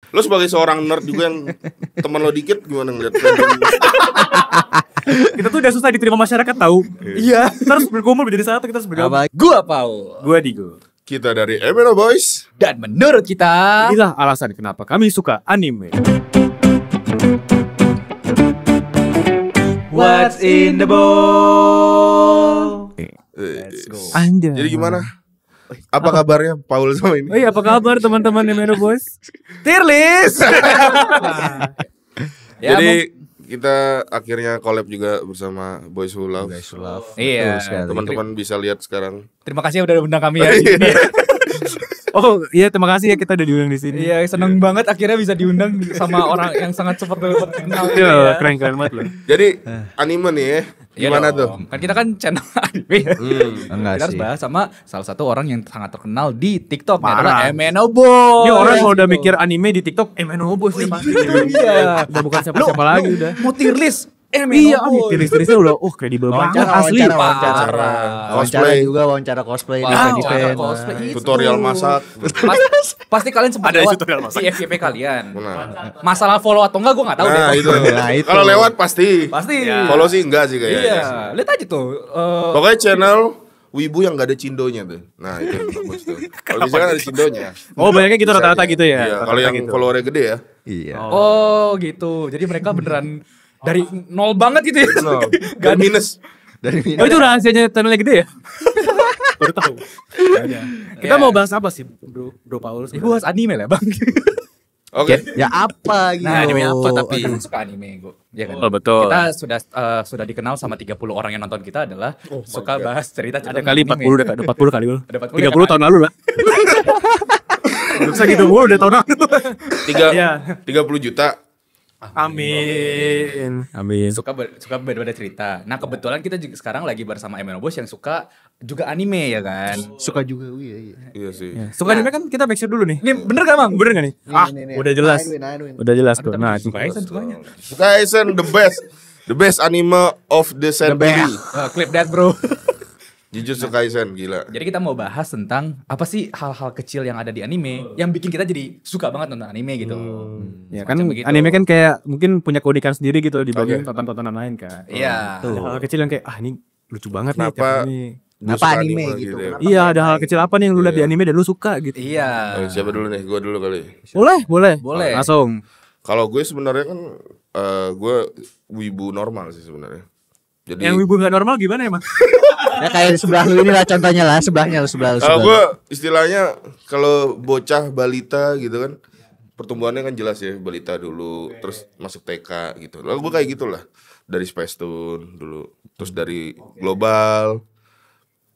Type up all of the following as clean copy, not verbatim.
Lo sebagai seorang nerd juga yang teman lo dikit gimana ngeliat Kita tuh udah susah diterima masyarakat tahu. Iya. Kita harus berkumpul menjadi satu, kita harus bergabung. Gua Paul. Gua Digo. kita dari MNO Boys. Dan menurut kita Inilah alasan kenapa kami suka anime. What's in the bowl? Let's go. Anjay. Jadi gimana? Apa kabarnya Paul sama ini? Oh iya, apa kabar teman-teman MNO Boys? Tier list. Ya, Jadi kita akhirnya collab juga bersama Boys Who Love. Iya. Teman-teman bisa lihat sekarang. Terima kasih udah undang kami ya. Oh iya, terima kasih ya kita udah diundang di sini. Iya, seneng banget akhirnya bisa diundang sama orang yang sangat seperti kenal. Iya, keren-keren banget loh. Jadi anime nih ya. Gimana tuh? Kan kita kan channel anime ya. Enggak Kita harus sih. bahas sama salah satu orang yang sangat terkenal di TikTok, Parah. adalah MNO Boy. Ini orang kalau udah mikir anime di TikTok, MNO Boys udah pasti. Iya. Udah bukan siapa-siapa lagi udah. Mau tier list MNO Iya, Boy. tiris-tirisnya udah kredibel banget asli. Wawancara Cosplay. juga, wawancara cosplay di Wawancara event. cosplay itu. Tutorial masak. Pasti kalian sempat Ada lewat tutorial masak. di FYP kalian. Benar. Masalah follow atau enggak gue nggak tahu Nah deh. itu. Nah, itu. Kalau lewat pasti. Pasti. Follow sih enggak sih kayaknya. Iya, lihat aja tuh. Pokoknya channel Wibu yang gak ada cindonya tuh. Nah itu yang bagus tuh. Kalau bisa kan ada cindonya. Oh, banyaknya gitu Bisa rata-rata aja. gitu ya. Iya, kalau yang Rata-rata gitu. followernya gede ya. Iya. Oh gitu. Jadi mereka beneran dari nol banget gitu ya. No. Gak minus. Dari Oh, itu rahasianya channelnya gede ya? Baru tahu. Kita mau bahas apa sih, Bro Paul? Ini bahas anime lah bang. Oke. ya apa gitu. Nah anime apa tapi suka anime gue. Ya kan? Oh, betul. Kita sudah dikenal sama 30 orang yang nonton kita adalah suka bahas cerita-cerita Ada kali 40 udah 40 kali loh. Ada 40 30 tahun lalu lah. Bisa gitu mulu udah tahun lalu. Iya. 30 juta. Amin. suka berbeda cerita. Nah kebetulan kita juga sekarang lagi bersama MNO Boys yang suka juga anime ya kan. Suka juga iya. Iya sih. Suka anime kan kita make sure dulu nih. Ini bener gak bang? Bener gak nih? Udah jelas. Win. Udah jelas kok. Nah, itu. Sukanya. Kaisen the best anime of the century. Clip that bro. Jujutsu Kaisen gila. Jadi kita mau bahas tentang apa sih hal-hal kecil yang ada di anime yang bikin kita jadi suka banget nonton anime gitu. Ya kan Semacam begitu. anime kan kayak mungkin punya keunikan sendiri gitu dibanding tonton-tontonan lain kan. Iya. Ada hal kecil yang kayak ini lucu banget nih Kenapa? tiap ini. Gua Apa suka anime gitu? ya. Iya, ada hal kecil apa nih yang lu lihat di anime dan lu suka gitu. Iya. Siapa dulu nih? Gua dulu kali. Boleh. Boleh. Langsung. Kalau gue sebenarnya kan gue wibu normal sih sebenarnya. Jadi Yang wibu gak normal gimana emang? Ya kayak di sebelah lu ini lah contohnya lah, sebelahnya lu sebelah lu. kalau gue istilahnya kalau bocah balita gitu kan pertumbuhannya kan jelas ya, balita dulu terus masuk TK gitu. Lalu gue kayak gitulah. Dari Space Tune dulu, terus dari Global,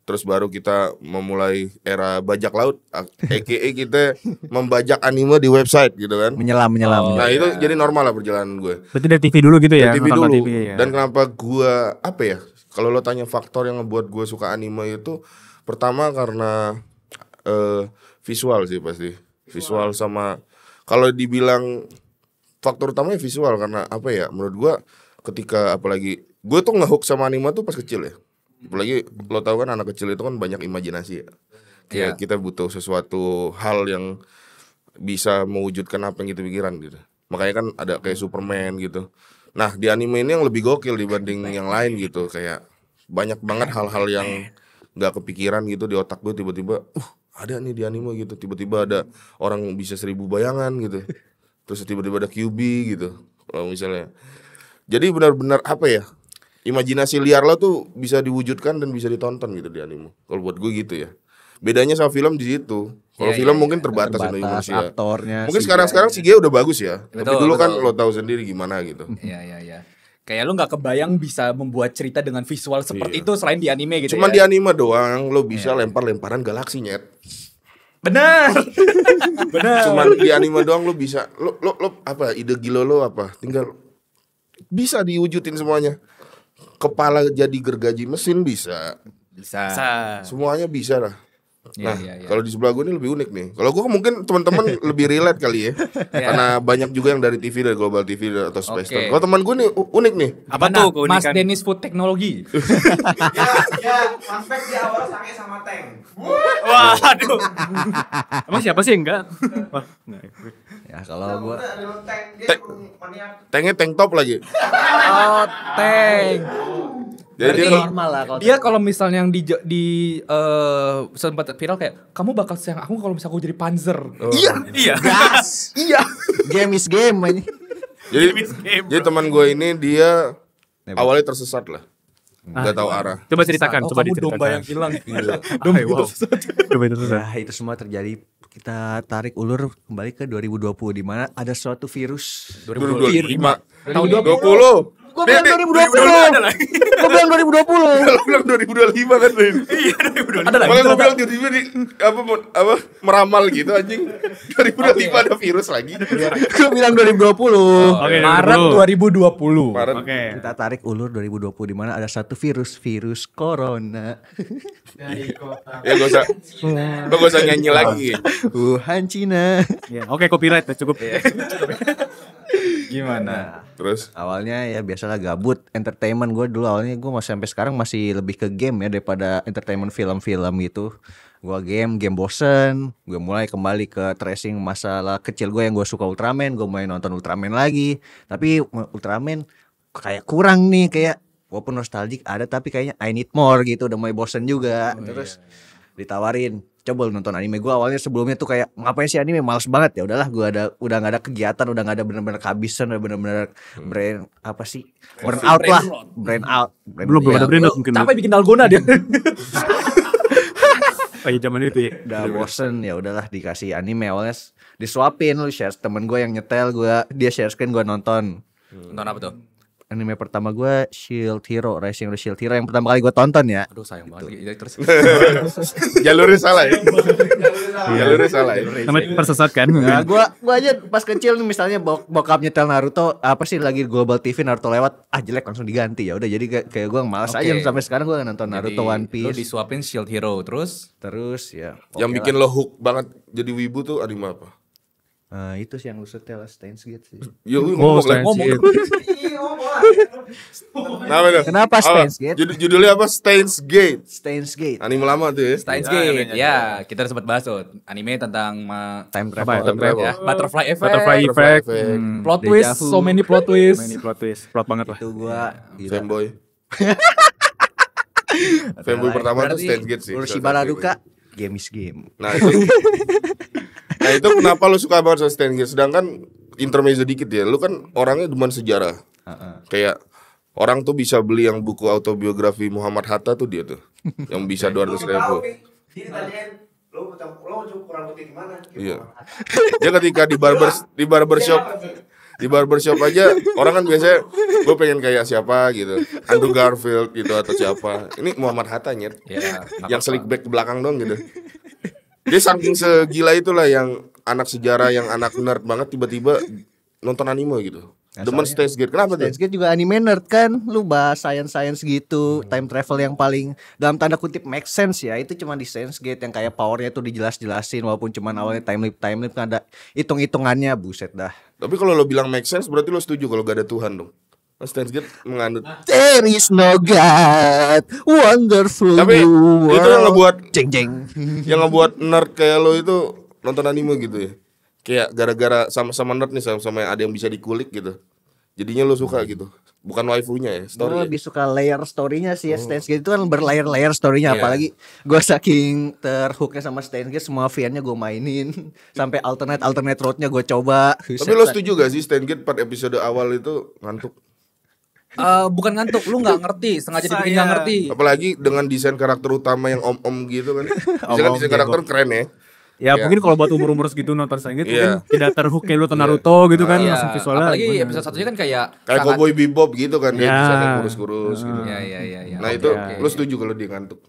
terus baru kita memulai era bajak laut, aka kita membajak anime di website gitu kan. menyelam. Nah itu jadi normal lah perjalanan gue. Berarti dari TV dulu gitu ya? Dari TV nonton dulu. TV, ya. Dan kenapa gue apa ya? Kalau lo tanya faktor yang ngebuat gue suka anime itu, pertama karena visual sih pasti. Visual sama kalau dibilang faktor utamanya visual karena apa ya? Menurut gue ketika apalagi gue tuh ngehook sama anime tuh pas kecil ya. Apalagi lo tau kan anak kecil itu kan banyak imajinasi ya. Kayak kita butuh sesuatu hal yang bisa mewujudkan apa yang kita pikiran gitu. Makanya kan ada kayak Superman gitu. Nah di anime ini yang lebih gokil dibanding yang lain gitu. Kayak banyak banget hal-hal yang gak kepikiran gitu di otak gue. Tiba-tiba ada nih di anime gitu. Tiba-tiba ada orang bisa 1000 bayangan gitu. Terus tiba-tiba ada QB gitu. Kalau misalnya. Jadi benar-benar apa ya, imajinasi liar lo tuh bisa diwujudkan dan bisa ditonton gitu di anime. Kalau buat gue gitu ya. Bedanya sama film di situ. Kalau film mungkin terbatas Indonesia. Aktornya. Mungkin sekarang CGI udah bagus ya. Tapi Betul, dulu kan betul. lo tahu sendiri gimana gitu. Iya. Kayak lu nggak kebayang bisa membuat cerita dengan visual seperti Iya. itu selain di anime gitu. Cuman ya. di anime doang lo bisa lempar-lemparan galaksi nyet. Benar. Cuman di anime doang lo bisa lo apa ide gila lo apa? Tinggal bisa diwujudin semuanya. Kepala jadi gergaji mesin bisa. Bisa. Semuanya bisa lah. Nah, Iya. kalau di sebelah gue ini lebih unik nih. Kalau gue mungkin teman-teman lebih relate kali ya, karena banyak juga yang dari TV, dari Global TV atau Space Oke. Kalau teman gue nih unik nih. Apa Gimana, tuh Mas keunikan? Dennis Food Technology? Ya, fun fact dia awalnya sange sama tank. Wah, aduh. Emang siapa sih enggak? Wah, enggak. Ya kalau gua Ada tank, dia maniak. Tanknya tank top lagi. Oh, tank. Jadi dia normal lah kalau Dia kalau misalnya yang sempat viral kayak kamu bakal sayang aku kalau misalnya aku jadi Panzer. Iya. gas. Iya. Game is game ini. jadi teman gue ini dia awalnya tersesat lah. Gak tahu arah. Coba ceritakan, Oh, coba kamu diceritakan. domba yang hilang. Domba wow. Coba itu susah. Nah, itu semua terjadi. Kita tarik ulur kembali ke 2020 di mana ada suatu virus. 2025. 2020. 20. Gua bilang 2020. Gua bilang 2020. Kalau bilang 2025 kan Rin. Ada lagi. Makanya gue bilang tiba-tiba di apa meramal gitu anjing. 2025 ada virus lagi. Gua bilang 2020. Oke, Maret 2020. Maret. Oke. Kita tarik ulur 2020 di mana ada satu virus corona. Ya gak usah nyanyi lagi. Wuhan Cina. Ya, oke, copyright ya, cukup. Gimana? Terus Awalnya ya biasalah gabut entertainment gue dulu awalnya gue masih sampai sekarang masih lebih ke game ya daripada entertainment film-film gitu. Gue game bosen, gue mulai kembali ke tracing masalah kecil gue yang gue suka Ultraman, gue mulai nonton Ultraman lagi. Tapi Ultraman kayak kurang nih, kayak walaupun nostalgic ada tapi kayaknya I need more gitu, udah mulai bosen juga. Terus ditawarin coba lu nonton anime. Gue awalnya sebelumnya tuh kayak ngapain sih anime, males banget. Ya udahlah, gue udah nggak ada kegiatan, udah nggak ada bener-bener kehabisan, udah bener-bener brain apa sih burn out lah, brain out. Belum ada brand mungkin. Capek bikin dalgona dia. Oh iya, zaman itu ya. Udah bosen, ya udahlah dikasih anime. Awalnya disuapin, lu share temen gue yang nyetel, dia share screen, gue nonton. Nonton apa tuh? Anime pertama gue Shield Hero, Rising of the Shield Hero yang pertama kali gue tonton ya. Aduh sayang banget. Ya, terus. jalurnya salah ya. Jalurnya salah ya. Namanya tersesat kan. Nah, gua aja pas kecil nih misalnya bokap nyetel Naruto, apa sih lagi Global TV Naruto lewat, jelek langsung diganti. Ya udah jadi kayak gua malas Oke. aja sampai sekarang gua nonton Naruto, One Lu Piece. disuapin Shield Hero terus Terus ya. Yang bikin lo hook banget jadi wibu tuh anime apa? Itu sih yang lu setel Steins Gate sih. Yo Oh, ngomong lah. Steins Gate. Apa tuh? Kenapa Steins Gate? Judulnya apa? Steins Gate. Steins Gate. Anime lama tuh ya. Steins Gate. Ya, kita sempat bahas tuh anime tentang Time Apa ya, travel. time travel? ya, butterfly effect. Butterfly effect. Plot Deja twist, vu. so many plot twist. Ini plot twist, plot banget lah. Itu gua gila. Fanboy. Fanboy pertama tuh Berarti Steins Gate sih. Urshiba Raduka, game is game. Nah itu kenapa lu suka banget sama Steins Gate? Sedangkan intermezzo dikit ya, lu kan orangnya demen sejarah. Kayak orang tuh bisa beli yang buku autobiografi Muhammad Hatta tuh dia tuh, yang bisa 200.000. Jadi tanyain, lo cukup kurang putih gimana? Iya. Dia ketika di barbershop aja orang kan biasanya gue pengen kayak siapa gitu, Andrew Garfield gitu atau siapa. Ini Muhammad Hatta nyet, Ya, yang slick back ke belakang dong gitu. Dia saking segila itulah yang anak sejarah, yang anak nerd banget tiba-tiba nonton anime gitu. Demen Steins Gate. Kenapa tuh? Steins Gate juga anime nerd kan. Lu bahas science gitu, time travel yang paling dalam tanda kutip make sense ya. Itu cuma di Steins Gate yang kayak powernya tuh dijelas-jelasin, walaupun cuma awalnya time leap kan ada hitung-hitungannya, buset dah. Tapi kalau lo bilang make sense berarti lo setuju kalau gak ada Tuhan dong. Steins Gate menganut. There is no God, wonderful Tapi new itu yang ngebuat jeng jeng. yang ngebuat nerd kayak lo itu nonton anime gitu ya. Kayak gara-gara sama-sama nerd nih, sama-sama ada yang bisa dikulik gitu. Jadinya lo suka gitu. Bukan waifunya ya, Gue story. lebih suka layer story-nya sih ya. Steins Gate itu kan berlayer-layer story-nya. Iya. Apalagi gue saking terhooknya sama Steins Gate, semua VN-nya gue mainin. Sampai alternate road-nya gue coba. Tapi lo setuju gak sih Steins Gate 4 episode awal itu ngantuk? bukan ngantuk, lu nggak ngerti, sengaja dibikin nggak ngerti. Apalagi dengan desain karakter utama yang om-om gitu kan. Misalkan desain karakter keren ya. Ya Iya. mungkin kalau buat umur-umur segitu nonton Steins Gate Iya. mungkin tidak terhook kayak lu nonton Naruto gitu kan, Iya, langsung visualnya. apalagi gimana. episode satunya kan kayak Kayak sangat- Cowboy Bebop gitu kan dia Ya. desainnya kurus-kurus gitu. Ya. Nah itu lo setuju kalau dia ngantuk?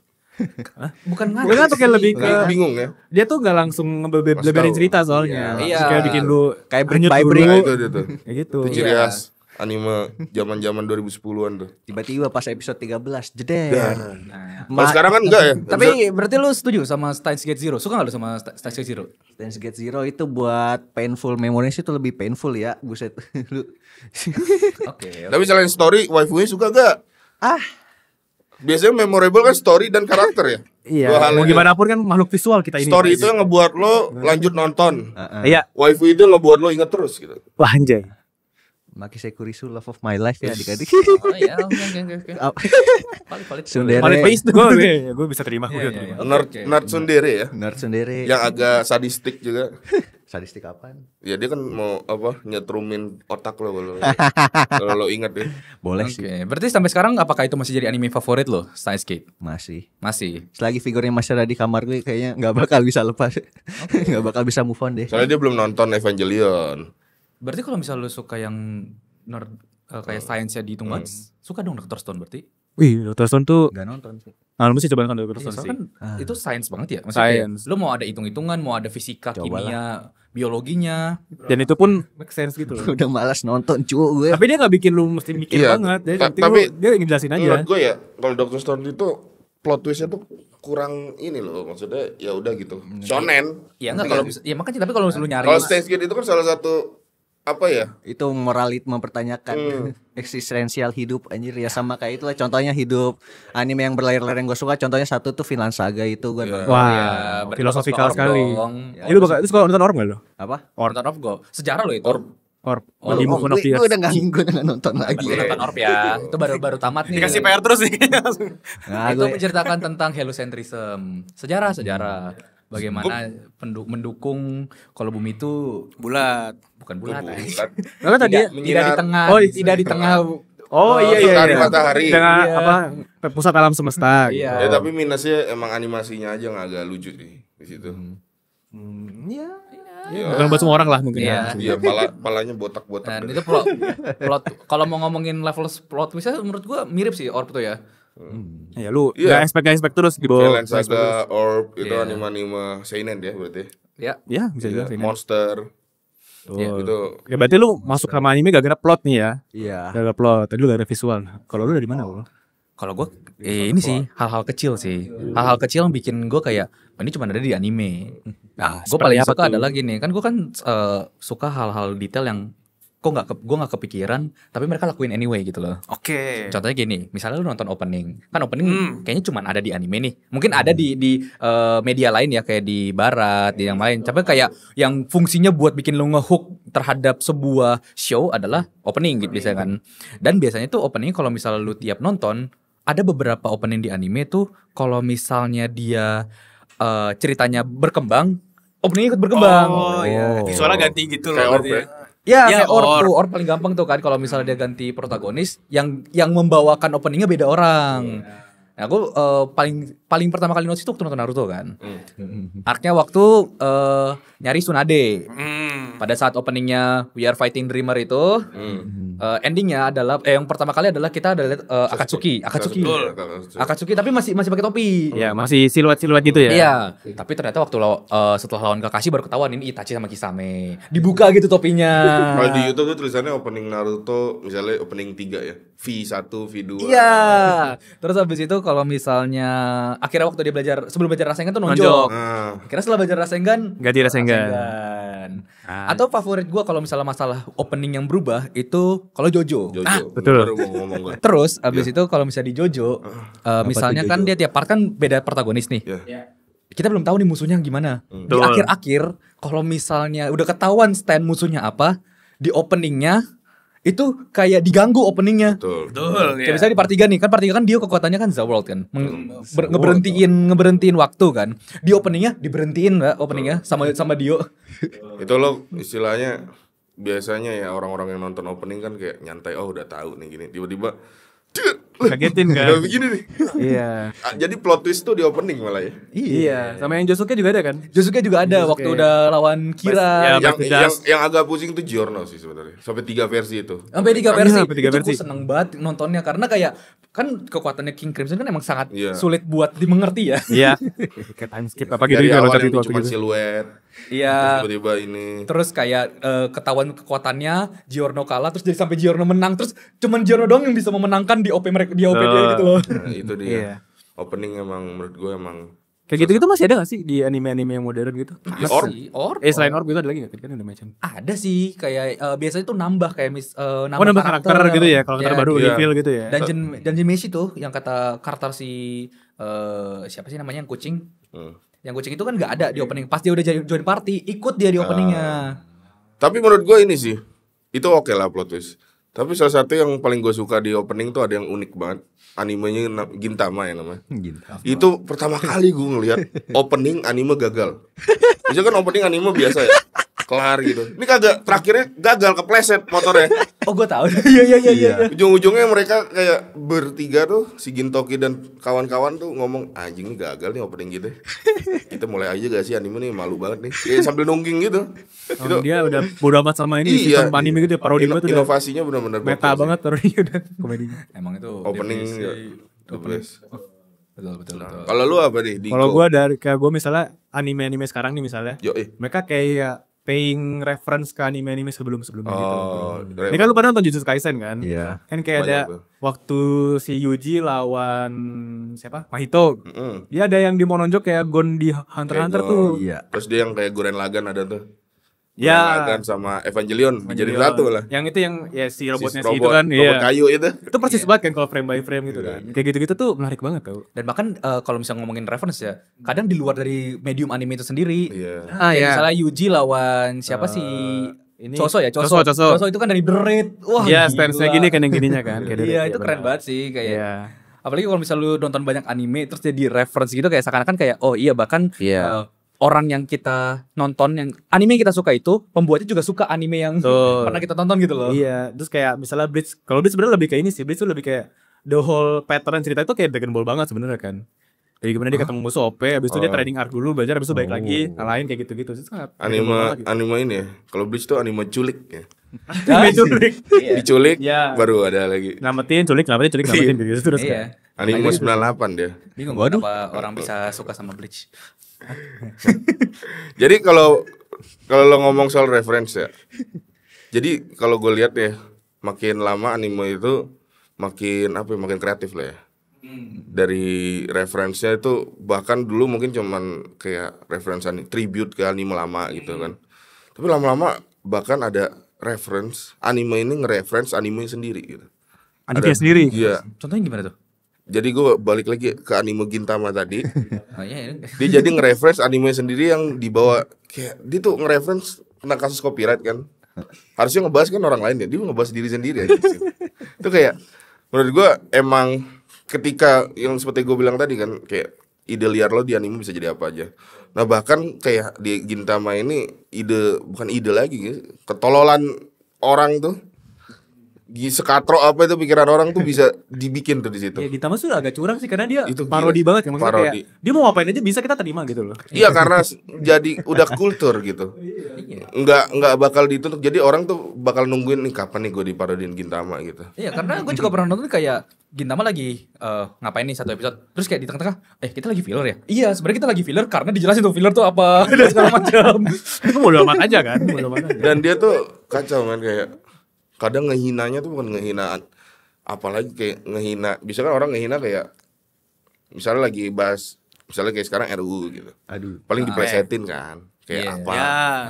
bukan ngantuk. Bukan ngantuk, kayak lebih ke Bingung ya. dia tuh gak langsung ngebelebarin tahu. cerita soalnya. Iya. Kayak bikin lu Kayak break hanyut by dulu. break. Nah itu dia tuh. Kayak gitu. Itu ciri Iya. khas. Anime zaman-zaman 2010-an tuh. Tiba-tiba pas episode 13 jeder. Kalau sekarang kan enggak ya. Tapi berarti lu setuju sama Steins Gate Zero? Suka gak lu sama Steins Gate Zero? Steins Gate Zero itu buat painful memories itu lebih painful ya, buset. Lu Oke. Tapi selain story, waifunya suka gak? ah, Biasanya memorable kan story dan karakter ya. Iya, Dua hal mau ini. gimana pun kan makhluk visual kita ini. Story itu yang ngebuat lo lanjut nonton. Iya. Waifu itu ngebuat lo inget terus gitu. Wah anjay. Maki Sekurisu love of my life ya adik-adik. Oh iya, oke. Valid. Sundere. Paling face gue bisa terima, gue bisa terima. Nerd Tsundere ya. Nerd sendiri. Yang agak sadistik juga. Sadistik apaan? Ya dia kan mau nyetrumin otak lo kalau lo inget ya. Boleh Oke, sih. berarti sampai sekarang apakah itu masih jadi anime favorit lo, Steins Gate? Masih. Masih. Selagi figurnya masih ada di kamar gue kayaknya nggak bakal bisa lepas. Nggak bakal bisa move on deh. Soalnya dia belum nonton Evangelion. Berarti kalau misal lu suka yang nerd kayak science-nya dihitung banget, suka dong Dr. Stone berarti? Wih, Dr. Stone tuh Nggak nonton sih. lu mesti cobain kan Dr. Iya, Stone soalnya sih. kan itu science banget ya. Maksudnya Science. lu mau ada hitung-hitungan, mau ada fisika, Cobalah. kimia, biologinya. Dan itu pun make sense gitu loh. Udah malas nonton cuy gue. Tapi dia gak bikin lu mesti mikir Iya. banget. Tapi dia ngejelasin aja. Menurut gue ya, kalau Dr. Stone itu plot twistnya tuh kurang ini loh, maksudnya ya udah gitu. Shonen. Iya enggak kalau ya makanya tapi kalau lu nyari Kalau Steins Gate itu kan salah satu apa ya? Itu moralit mempertanyakan eksistensial hidup anjir ya sama kayak itulah contohnya hidup anime yang berlayar-layar yang gue suka contohnya satu tuh Vinland Saga itu gue Wah, berarti filosofikal masuk ke sekali. orb dong. Itu bakal itu suka nonton Orb gak lo? apa Orton of Go. Sejarah lo itu. Orb. gue Di Moon of Tears. udah nggak nonton lagi Berarti nonton Orb ya. Itu baru tamat nih. Dikasih PR terus nih. nah, Itu gue menceritakan tentang heliocentricum. Sejarah. Bagaimana mendukung kalau bumi itu Bulat. bukan bulat. Bukan. Nah, tadi Tidak di tengah. Oh, Tidak di tengah. Oh iya. Matahari. Dengan Iya. apa pusat alam semesta. Iya. Ya tapi minusnya emang animasinya aja yang agak lucu sih di situ. Bukan buat semua orang lah mungkin. Iya. Iya, palanya botak-botak. Dan itu plot kalau mau ngomongin level plot twistnya menurut gua mirip sih Orb tuh ya. Ya lu Iya. gak expect terus di bawah. Vinland Saga, Orb itu Iya. anime seinen dia berarti. Ya. Ya bisa Iya, juga sih. Monster. Tuh. Itu Ya berarti lu masuk sama anime gara-gara plot nih ya. iya Gara-gara plot. Tadi lu gara-gara visual. Kalau lu dari mana lu? Kalau gue ini sih hal-hal kecil sih. Hal-hal kecil yang bikin gue kayak "Oh, ini cuma ada di anime. Nah, gue seperti paling apa suka tuh? adalah gini. Kan gue kan suka hal-hal detail yang gue nggak kepikiran, tapi mereka lakuin anyway gitu loh. Oke. Contohnya gini, misalnya lu nonton opening, kan opening kayaknya cuma ada di anime nih. Mungkin ada di media lain ya kayak di barat, di yang lain. Tapi kayak yang fungsinya buat bikin lu ngehook terhadap sebuah show adalah opening gitu biasanya kan. Dan biasanya tuh opening kalau misalnya lu tiap nonton, ada beberapa opening di anime tuh kalau misalnya dia ceritanya berkembang, opening ikut berkembang. Oh iya. Visualnya ganti gitu kayak loh. Orb ya. Ya, Ya, kayak Orb Orb. tuh, Orb paling gampang tuh kan kalau misalnya dia ganti protagonis yang membawakan openingnya beda orang. Nah, aku paling pertama kali notice itu waktu nonton Naruto kan. Arc-nya waktu nyari Tsunade. Pada saat openingnya We Are Fighting Dreamer itu, endingnya adalah yang pertama kali adalah kita ada lihat Akatsuki. Akatsuki tapi masih pakai topi. Ya masih siluet-siluet gitu ya. Iya, tapi ternyata waktu setelah lawan Kakashi baru ketahuan ini Itachi sama Kisame. Dibuka gitu topinya. Kalau di YouTube tuh tulisannya opening Naruto, misalnya opening 3 ya. V1, V2. Iya. Terus habis itu kalau misalnya akhirnya waktu dia sebelum belajar Rasengan tuh nonjok. Nonjok. Nah, Akhirnya setelah belajar Rasengan Ganti Rasengan. Atau favorit gua kalau misalnya masalah opening yang berubah itu kalau Jojo. Jojo. betul. Baru mau ngomong gue. Terus abis itu kalau misalnya di Jojo, misalnya kan dia tiap part kan beda protagonis nih. Ya. Kita belum tahu nih musuhnya yang gimana. Di Betul. akhir-akhir kalau misalnya udah ketahuan stand musuhnya apa, di openingnya itu kayak diganggu openingnya. Betul. Kayak misalnya di part 3 nih, kan part 3 kan dia kekuatannya kan The World kan. Ngeberhentiin waktu kan. Di openingnya diberhentiin Mbak openingnya sama Dio. Itu lo istilahnya biasanya ya orang-orang yang nonton opening kan kayak nyantai, oh udah tahu nih gini. Tiba-tiba Kagetin kan. udah begini nih. Iya. Jadi plot twist tuh di opening malah ya. Iya. Sama yang Josuke juga ada kan? Josuke juga ada waktu udah lawan Kira. Ya, Yang agak pusing tuh Giorno sih sebenarnya. Sampai 3 versi itu. Sampai 3 versi. Sampai 3 Itu versi. gue seneng banget nontonnya karena kayak kan kekuatannya King Crimson kan emang sangat Iya. sulit buat dimengerti ya. Iya. Kayak time skip apa gitu Dari juga awal loncat yang itu cuma gitu. siluet. Iya. Tiba-tiba ini. Terus kayak ketahuan kekuatannya, Giorno kalah terus jadi sampai Giorno menang, terus cuman Giorno doang yang bisa mememenangkan di OP mereka di OP dia gitu loh. Nah, itu dia. Iya. Opening emang menurut gue emang Kayak gitu-gitu masih ada gak sih di anime-anime yang modern gitu? Ya, Orb. Selain Orb itu ada lagi gak? Kan udah macam. Ada sih kayak biasanya tuh nambah kayak Nambah karakter gitu ya, kalau karakter baru Iya. reveal gitu ya. Dungeon Meshi tuh yang kata karakter si siapa sih namanya yang kucing? Yang kucing itu kan nggak ada di opening. Pas dia udah join party, ikut dia di openingnya. Tapi menurut gue ini sih, itu oke lah plot twist. Tapi salah satu yang paling gue suka di opening tuh ada yang unik banget. Animenya Gintama ya namanya. Itu pertama kali gue ngeliat opening anime gagal. Biasanya kan opening anime biasa ya, kelar gitu. Ini kagak, terakhirnya gagal kepleset motornya. Oh gue tahu. Iya. Ujung-ujungnya mereka kayak bertiga tuh, si Gintoki dan kawan-kawan tuh ngomong, anjing nih gagal nih opening gitu. Kita mulai aja gak sih anime nih, malu banget nih. Kayak sambil nungging gitu. Itu Dia udah bodo amat sama ini iya, sistem anime gitu ya, parodi banget udah. inovasinya benar-benar Meta bagus. banget parodinya udah komedinya. Emang itu Opening definisi. ya, the best. Betul. Kalau lu apa nih? Kalau gue dari kayak gue misalnya anime-anime sekarang nih misalnya, mereka kayak paying reference ke anime-anime sebelum-sebelumnya gitu. Ini kan lu pada nonton Jujutsu Kaisen kan? Iya. Kan kayak ada Banyak tuh. waktu si Yuji lawan siapa? Mahito. Dia ada yang di Mononjok kayak Gon di Hunter x Hunter tuh. Iya. Terus dia yang kayak Guren Lagann ada tuh. Ya. Guren Lagann sama Evangelion dijadiin satu lah. Yang itu yang ya si robotnya si Si itu kan. robot Iya. kayu itu. Itu persis banget kan kalau frame by frame gitu kan. Kayak gitu-gitu tuh menarik banget tau. Dan bahkan kalau misalnya ngomongin reference ya, kadang di luar dari medium anime itu sendiri. Iya. Kayak misalnya Yuji lawan siapa sih? ini Choso ya, Choso. Choso itu kan dari The Raid. Wah, Iya, gila. stance-nya gini kan yang gininya kan. Kayak Iya, dari- itu keren benar. banget sih kayak. Iya. Apalagi kalau misalnya lu nonton banyak anime terus jadi reference gitu kayak seakan-akan kayak oh iya bahkan Iya. orang yang kita nonton yang anime yang kita suka itu pembuatnya juga suka anime yang Betul. pernah kita tonton gitu loh. Iya, terus kayak misalnya Bleach, kalau Bleach sebenarnya lebih kayak ini sih. Bleach tuh lebih kayak the whole pattern cerita itu kayak Dragon Ball banget sebenarnya kan. Dari gimana dia ketemu musuh OP, habis itu dia training arc dulu, belajar, habis itu balik lagi, ngalahin kayak gitu-gitu. Itu sangat Dragon Ball banget gitu. Anime ini ya. Kalau Bleach tuh anime culik ya. Culik. Diculik Iya. baru ada lagi. Nyelamatin, culik gitu terus kan. Iya. Anime 98 dia. Bingung kenapa orang bisa suka sama Bleach. Jadi kalau lo ngomong soal reference ya. Jadi kalau gue lihat ya, makin lama anime itu makin makin kreatif lah ya. Dari referensinya itu bahkan dulu mungkin cuman kayak referensi tribute ke anime lama gitu kan. Tapi lama-lama bahkan ada reference anime ini nge-reference anime sendiri gitu. Anime sendiri. Iya. Contohnya gimana tuh? Jadi gue balik lagi ke anime Gintama tadi. Oh, iya. Dia jadi nge-reference anime sendiri yang dibawa kayak dia tuh nge-reference kena kasus copyright kan. Harusnya ngebahas kan orang lain ya, dia ngebahas diri sendiri aja. Itu kayak menurut gua emang ketika yang seperti gue bilang tadi kan kayak ide liar lo di anime bisa jadi apa aja. Nah bahkan kayak di Gintama ini bukan ide lagi, ketololan orang tuh. Sekatro apa itu pikiran orang tuh bisa dibikin tuh di situ. Ya Gintama tuh agak curang sih karena dia Itu parodi gila. banget kan, maksudnya Parodi. kayak dia mau ngapain aja bisa kita terima gitu loh. Iya karena jadi udah kultur gitu. Nggak bakal dituntut. Jadi orang tuh bakal nungguin nih kapan nih gue diparodin Gintama gitu. Iya, karena gue juga pernah nonton kayak Gintama lagi ngapain nih satu episode. Terus kayak di tengah-tengah, kita lagi filler ya? Iya, sebenarnya kita lagi filler karena dijelasin tuh filler tuh apa dan segala macam. Itu bodo amat aja kan, bodo amat aja. Dan dia tuh kacau man kayak kadang ngehinanya tuh bukan ngehinaan, apalagi kayak ngehina. Bisa kan orang ngehina kayak misalnya lagi bahas, misalnya kayak sekarang RUU gitu. Aduh. Paling diplesetin kan, kayak Iya. apa? Ya.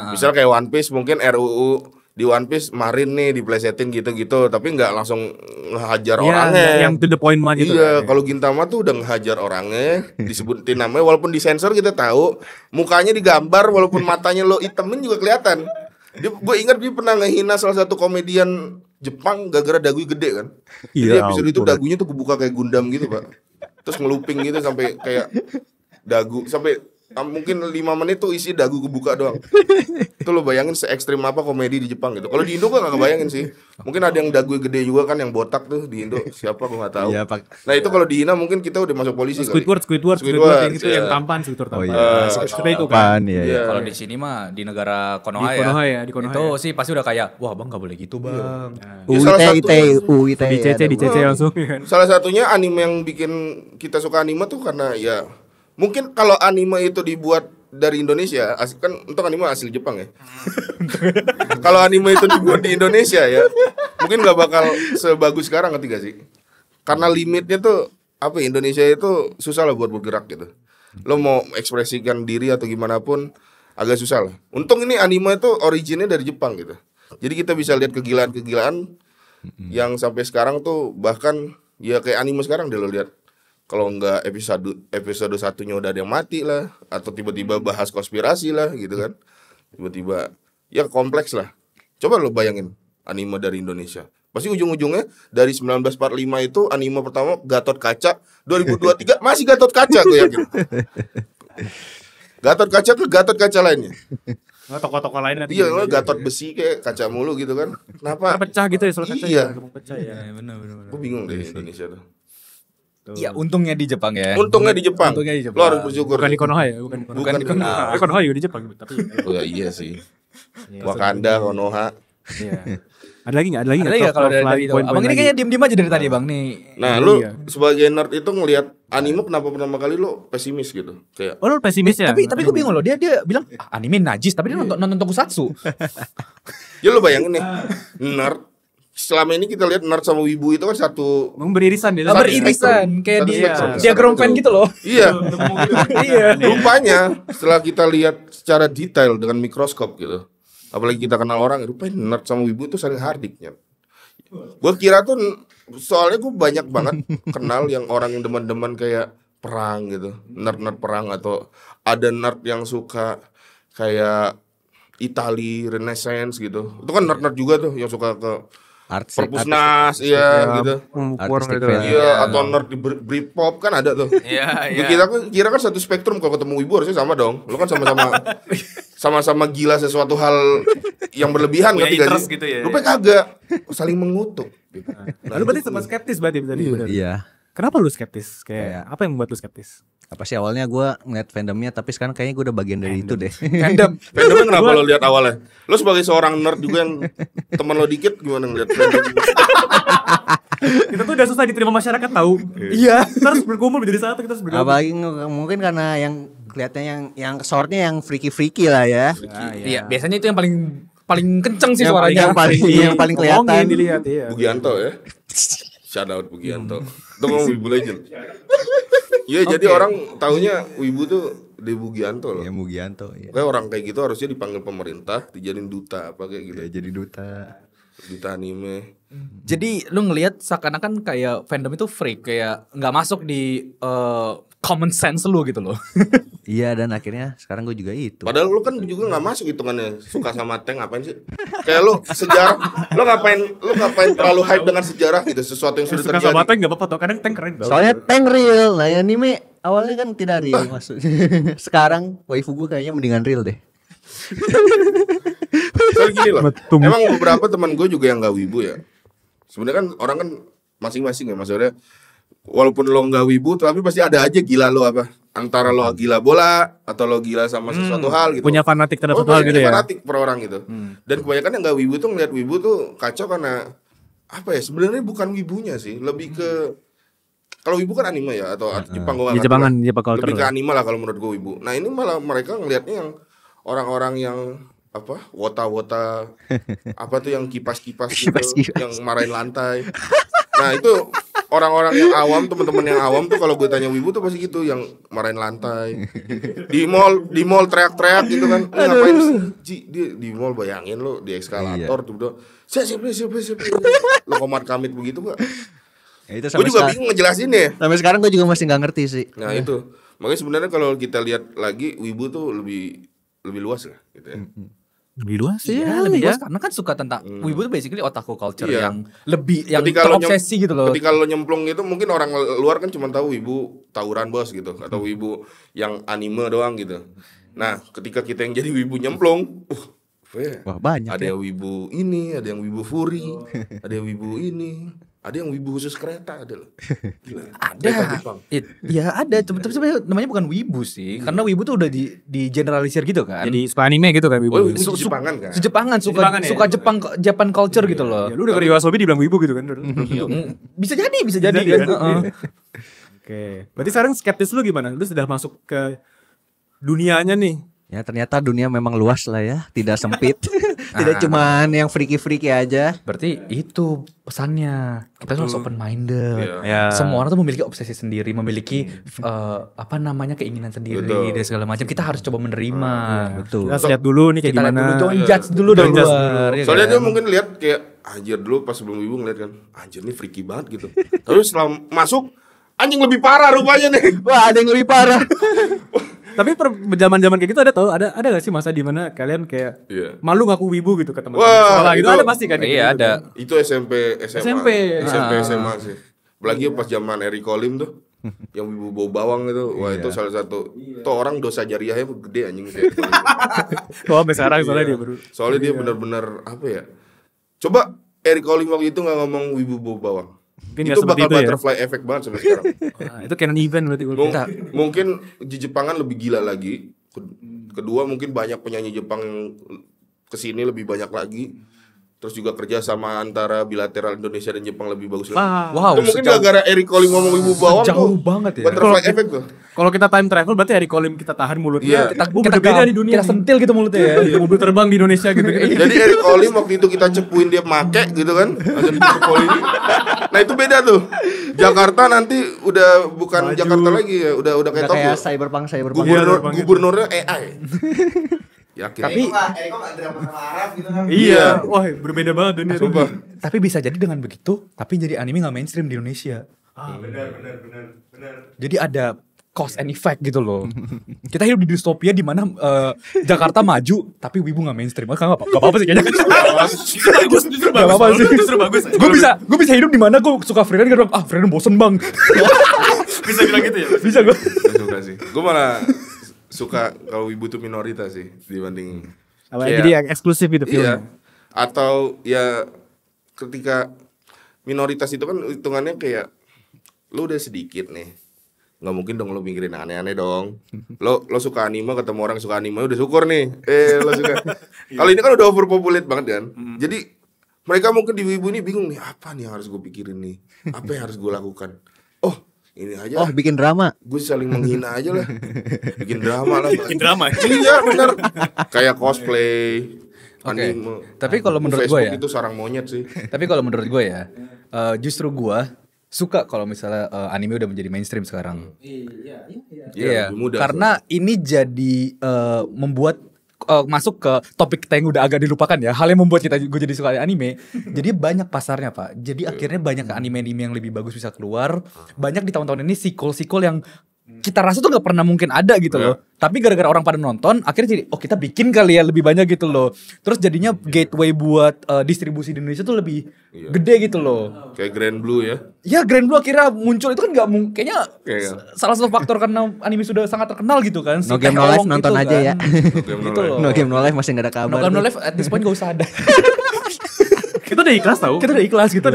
Misalnya kayak One Piece mungkin RUU di One Piece Marin nih diplesetin gitu-gitu, tapi nggak langsung ngehajar orangnya. yang to the point banget gitu. Iya, kan. kalau Gintama tuh udah ngehajar orangnya, disebutin namanya walaupun disensor kita tahu, mukanya digambar walaupun matanya lo itemin juga kelihatan. Gue ingat dia pernah ngehina salah satu komedian Jepang gara-gara dagu gede kan. Jadi Iya episode itu ampun. dagunya tuh kebuka kayak Gundam gitu, Pak. Terus ngeluping gitu sampai kayak dagu sampai mungkin 5 menit tuh isi dagu kebuka doang. Itu lo bayangin se ekstrim apa komedi di Jepang gitu. Kalau di Indo gue gak kebayangin sih. Mungkin ada yang dagu gede juga kan yang botak tuh di Indo. Siapa gue gak tahu. Iya, Pak. Nah itu kalau dihina mungkin kita udah masuk polisi kali. Squidward yang itu yang tampan Squidward Oh tampan. iya. Seperti itu kan. Apaan ya? Iya. Kalau di sini mah di negara Konoha Di Konoha ya, di Konoha itu ya. sih pasti udah kayak wah bang nggak boleh gitu bang. Ya, salah UIT, satu- UIT. Di CC langsung ya kan. Salah satunya anime yang bikin kita suka anime tuh karena ya mungkin kalau anime itu dibuat dari Indonesia, kan untuk anime asli Jepang ya. Kalau anime itu dibuat di Indonesia ya, mungkin nggak bakal sebagus sekarang ketiga sih. Karena limitnya tuh apa ya, Indonesia itu susah lah buat bergerak gitu. Lo mau ekspresikan diri atau gimana pun agak susah lah. Untung ini anime itu originnya dari Jepang gitu. Jadi kita bisa lihat kegilaan-kegilaan yang sampai sekarang tuh bahkan ya kayak anime sekarang deh lo lihat. Kalau nggak episode satunya udah ada yang mati lah, atau tiba-tiba bahas konspirasi lah gitu kan, tiba-tiba ya kompleks lah. Coba lo bayangin anime dari Indonesia, pasti ujung-ujungnya dari 1945 itu anime pertama Gatot Kaca, 2023 masih Gatot Kaca gue yakin. Gatot Kaca ke Gatot Kaca lainnya. Toko-toko lain nanti. Iya, Gatot besi kayak kaca mulu gitu kan. Kenapa? Pecah gitu ya soal kaca. Iya. Pecah ya. benar. Gue bingung deh Indonesia tuh. Ya untungnya di Jepang ya. Untungnya di Jepang. Untungnya di Jepang. Lo harus bersyukur. Bukan di Konoha ya, bukan di Konoha. Bukan di Konoha. Konoha juga di Jepang tapi. Oh ya, iya sih. Wakanda, Konoha. Iya. Ada lagi nggak? Ada nggak kalau dari itu? Abang ini kayaknya diem-diem aja dari tadi bang nih. Nah, lu sebagai nerd itu ngelihat anime kenapa pertama kali lu pesimis gitu? Kayak Oh, lu pesimis ya? Tapi gue bingung loh, dia bilang anime najis, tapi dia nonton tokusatsu. ya lu bayangin nih, nerd selama ini kita lihat nerd sama wibu itu kan satu beririsan dia. Beririsan kayak Satu di spektrum. diagram fan gitu loh. Iya. Iya. Rupanya setelah kita lihat secara detail dengan mikroskop gitu, apalagi kita kenal orang, rupanya nerd sama wibu itu saling hardiknya. Gue kira tuh soalnya gue banyak banget kenal yang orang yang demen-demen kayak perang gitu, nerd perang, atau ada nerd yang suka kayak Itali Renaissance gitu. Itu kan nerd juga tuh yang suka ke Perpusnas, iya gitu. artistik gitu. film. Iya, atau nerd di Britpop kan ada tuh. Iya, Kita kira kan satu spektrum, kalau ketemu wibu harusnya sama dong. Lu kan sama-sama gila sesuatu hal yang berlebihan Punya ngerti gak interest sih? gitu ya. Rupanya kagak, saling mengutuk. Lalu berarti sempat skeptis berarti tadi. bener. Iya. Kenapa lu skeptis? Kayak apa yang membuat lu skeptis? Apa sih awalnya gue ngeliat fandomnya, tapi sekarang kayaknya gue udah bagian dari itu deh. Fandom. Fandomnya kenapa lo lihat awalnya? Lo sebagai seorang nerd juga yang teman lo dikit, gimana ngeliat fandom? Kita tuh udah susah diterima masyarakat tahu. Iya. Kita harus berkumpul menjadi satu, kita harus bergabung. Apalagi mungkin karena yang kelihatannya yang shortnya yang freaky lah ya. Iya, biasanya itu yang paling kenceng sih Yang suaranya. yang paling kelihatan. Ngomongin, dilihat iya. Bugianto ya. Shout out Bugianto. Itu ngomong Wibu Legend. Iya, jadi orang taunya Wibu tuh di Bugianto loh. Ya Mugianto ya. Kayak orang kayak gitu harusnya dipanggil pemerintah, dijadiin duta apa kayak gitu. Ya, jadi duta. Duta anime. Jadi lu ngelihat seakan-akan kayak fandom itu freak, kayak nggak masuk di common sense lu gitu loh. Iya, dan akhirnya sekarang gue juga itu. Padahal lu kan juga nggak masuk hitungannya suka sama tank, ngapain sih? Kayak lu sejarah, lu ngapain terlalu hype dengan sejarah gitu, sesuatu yang sudah Suka terjadi. sama tank gak apa-apa tuh, kadang tank keren tau. Soalnya tank real. Nah, anime awalnya kan tidak real maksud. Sekarang waifu gue kayaknya mendingan real deh. Soalnya gini loh, emang beberapa teman gue juga yang nggak wibu ya. Sebenarnya kan orang kan masing-masing ya, maksudnya walaupun lo nggak wibu, tapi pasti ada aja gila lo apa. Antara lo gila bola atau lo gila sama sesuatu hal gitu. Punya fanatik terhadap satu hal gitu ya. Fanatik per orang gitu. Dan kebanyakan yang nggak wibu tuh ngeliat wibu tuh kacau karena apa ya? Sebenarnya bukan wibunya sih, lebih ke kalau wibu kan anime ya atau Jepang gue nggak ngerti Jepangan, lah. Jepang culture. Lebih ke anime lah kalau menurut gue wibu. Nah ini malah mereka ngelihatnya yang orang-orang yang apa wota-wota apa tuh yang kipas-kipas gitu, Kipas-kipas. yang marahin lantai. Nah itu orang-orang yang awam, teman-teman yang awam tuh kalau gue tanya wibu tuh pasti gitu, yang marahin lantai di mall teriak-teriak gitu kan. Ini ngapain sih Ji, di mall, bayangin lo di eskalator tuh udah siap lo komat kamit begitu gak? Ya, itu Gue juga bingung ngejelasin ya. Sampai sekarang gue juga masih nggak ngerti sih. Nah itu makanya sebenarnya kalau kita lihat lagi wibu tuh lebih luas lah gitu ya. Lebih luas sih Iya, lebih luas karena kan suka tentang wibu itu basically otaku culture Iya. yang lebih yang Ketika lo terobsesi gitu loh. Ketika lo nyemplung itu mungkin orang luar kan cuma tahu wibu tawuran bos gitu, atau wibu yang anime doang gitu. Nah ketika kita yang jadi wibu nyemplung, Wah, banyak ada ya. yang wibu ini, ada yang wibu furi, ada yang wibu ini, ada yang wibu khusus kereta, ada loh. Gila. Kereta Jepang. Ya ada, tapi sebenarnya namanya bukan wibu sih, karena wibu tuh udah di generalisir gitu kan. Jadi suka anime gitu kan wibu. Oh, wibu Jepangan kan? Jepangan suka Jepangan ya? suka Japan culture gitu loh. Ya, lu udah ke Yoasobi dibilang wibu gitu kan. Bisa jadi Jadi kan. kan? Oke. Berarti sekarang skeptis lu gimana? Lu sudah masuk ke dunianya nih. Ya ternyata dunia memang luas lah ya, tidak sempit. Tidak cuman yang freaky-freaky aja. Berarti itu pesannya. Kita harus open minded. Ya. Semua orang tuh memiliki obsesi sendiri, memiliki keinginan sendiri dan segala macam. Kita harus coba menerima. Betul. Kita harus lihat dulu nih kayak Kita lihat gimana. dulu, don't judge dulu dari Don't judge luar. ya Soalnya kan? dia mungkin lihat kayak anjir dulu pas sebelum ibu ngeliat kan, anjir nih freaky banget gitu. Terus setelah masuk anjing lebih parah rupanya nih. Wah, ada yang lebih parah. Tapi zaman-zaman kayak gitu ada gak sih masa di mana kalian kayak Iya. malu ngaku wibu gitu ke teman Wah, sekolah gitu? itu- Ada pasti kan? kayak Iya gitu ada. kan? Itu SMP, SMP. SMA sih. Apalagi pas zaman Eric Colim tuh. Yang ibu bau bawang itu. Wah, itu salah satu. Tuh orang dosa jariahnya gede anjing sih. Oh, sampai sekarang soalnya dia baru. Soalnya dia benar-benar apa ya? Coba Eric Colim waktu itu nggak ngomong wibu bau bawang. Mungkin nggak Itu seperti bakal itu ya. butterfly effect banget sampai sekarang. Wah, itu canon event berarti. Mungkin di Jepangan lebih gila lagi. Kedua mungkin banyak penyanyi Jepang yang kesini lebih banyak lagi. Terus juga kerja sama antara bilateral Indonesia dan Jepang lebih bagus lagi. Wow, Itu mungkin gara-gara Eric Colim ngomong ibu bawang sejauh tuh, banget ya. butterfly effect tuh. Kalau kita time travel berarti Eric Colim kita tahan mulutnya. Iya. Kita beda di dunia. Kita sentil gitu mulutnya ya. Iya, mobil terbang di Indonesia gitu. Jadi Eric Colim waktu itu kita cepuin dia make gitu kan. Langsung dicepuin. Nah itu beda tuh. Jakarta nanti udah bukan Jakarta lagi ya, udah kayak Udah Tokyo. kayak cyberpunk. Gubernurnya AI. Yakin. Tapi Eriko nggak drama sama Arab gitu kan. Iya, wah berbeda banget dunia. Sumpah. tapi bisa jadi dengan begitu, tapi jadi anime nggak mainstream di Indonesia. Benar. Jadi ada cause and effect gitu loh. Kita hidup di distopia di mana Jakarta maju tapi wibu nggak mainstream. Gak apa-apa sih kayaknya. Justru Gak apa-apa sih. Justru bagus. Gue bisa hidup di mana gue suka freelance gitu. Freelance bosen bang. Bisa bilang gitu ya. Bisa gue. Gak suka sih. Gue malah suka kalau ibu tuh minoritas sih dibanding. Apa, Kayak- jadi yang eksklusif gitu Iya. filmnya. Atau ya ketika minoritas itu kan hitungannya kayak lu udah sedikit nih. Nggak mungkin dong lu mikirin aneh-aneh dong. Lo suka anime ketemu orang suka anime udah syukur nih. Lo suka. Kalau ini kan udah overpopulate banget kan. Jadi mereka mungkin di ibu ini bingung nih, apa nih yang harus gue pikirin nih? Apa yang harus gue lakukan? Oh, ini aja. Oh, bikin drama. Gue saling menghina aja lah. Bikin drama lah. Bikin drama. Iya bener. Kayak cosplay. Oke. Anime. Tapi kalau menurut gue Facebook ya. itu sarang monyet sih. Tapi kalau menurut gue ya, justru gue suka kalau misalnya anime udah menjadi mainstream sekarang. Iya, lebih mudah, karena ini jadi membuat masuk ke topik kita yang udah agak dilupakan ya. Hal yang membuat gue jadi suka anime. Jadi banyak pasarnya pak. Jadi akhirnya banyak anime-anime yang lebih bagus bisa keluar. Banyak di tahun-tahun ini sequel-sequel yang kita rasa tuh nggak pernah mungkin ada gitu loh. Tapi gara-gara orang pada nonton, akhirnya jadi oh kita bikin kali ya lebih banyak gitu loh. Terus jadinya gateway buat distribusi di Indonesia tuh lebih gede gitu loh. Kayak Grand Blue ya. Ya Grand Blue akhirnya muncul itu kan nggak mungkin, kayaknya Kayak- salah satu faktor karena anime sudah sangat terkenal gitu kan. No Game No Life nonton aja ya. Gitu loh. No Game No Life masih gak ada No kabar. Game No Life at this point gak usah ada. Kita udah ikhlas tau. Kita udah ikhlas gitu.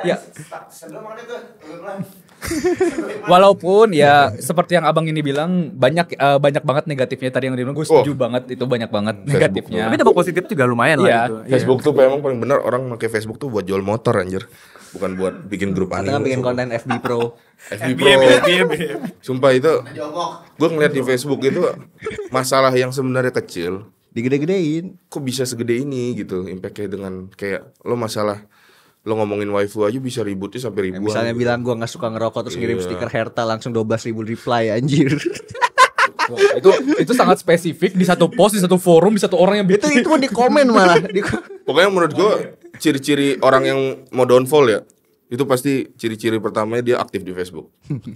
Ya, Sebelum makanya tuh, belum. walaupun ya seperti yang abang ini bilang banyak banget negatifnya tadi yang dia bilang gue setuju banget itu banyak banget negatifnya. Tapi dampak positif juga lumayan Iya. lah gitu. Facebook tuh emang paling benar orang pakai Facebook tuh buat jual motor anjir. Bukan buat bikin grup Kita anime. bikin konten FB Pro. FB Pro. Sumpah itu gue ngeliat di Facebook itu masalah yang sebenarnya kecil Digede-gedein. kok bisa segede ini gitu impactnya dengan kayak lo masalah lo ngomongin waifu aja bisa ributnya sampai ribuan. Misalnya gitu. bilang gua gak suka ngerokok terus ngirim Iya. stiker Herta langsung 12.000 reply anjir. Wah, itu sangat spesifik di satu post, di satu forum, di satu orang yang itu bikin. di komen malah. Pokoknya menurut gue ciri-ciri orang yang mau downfall ya itu pasti ciri-ciri pertamanya dia aktif di Facebook.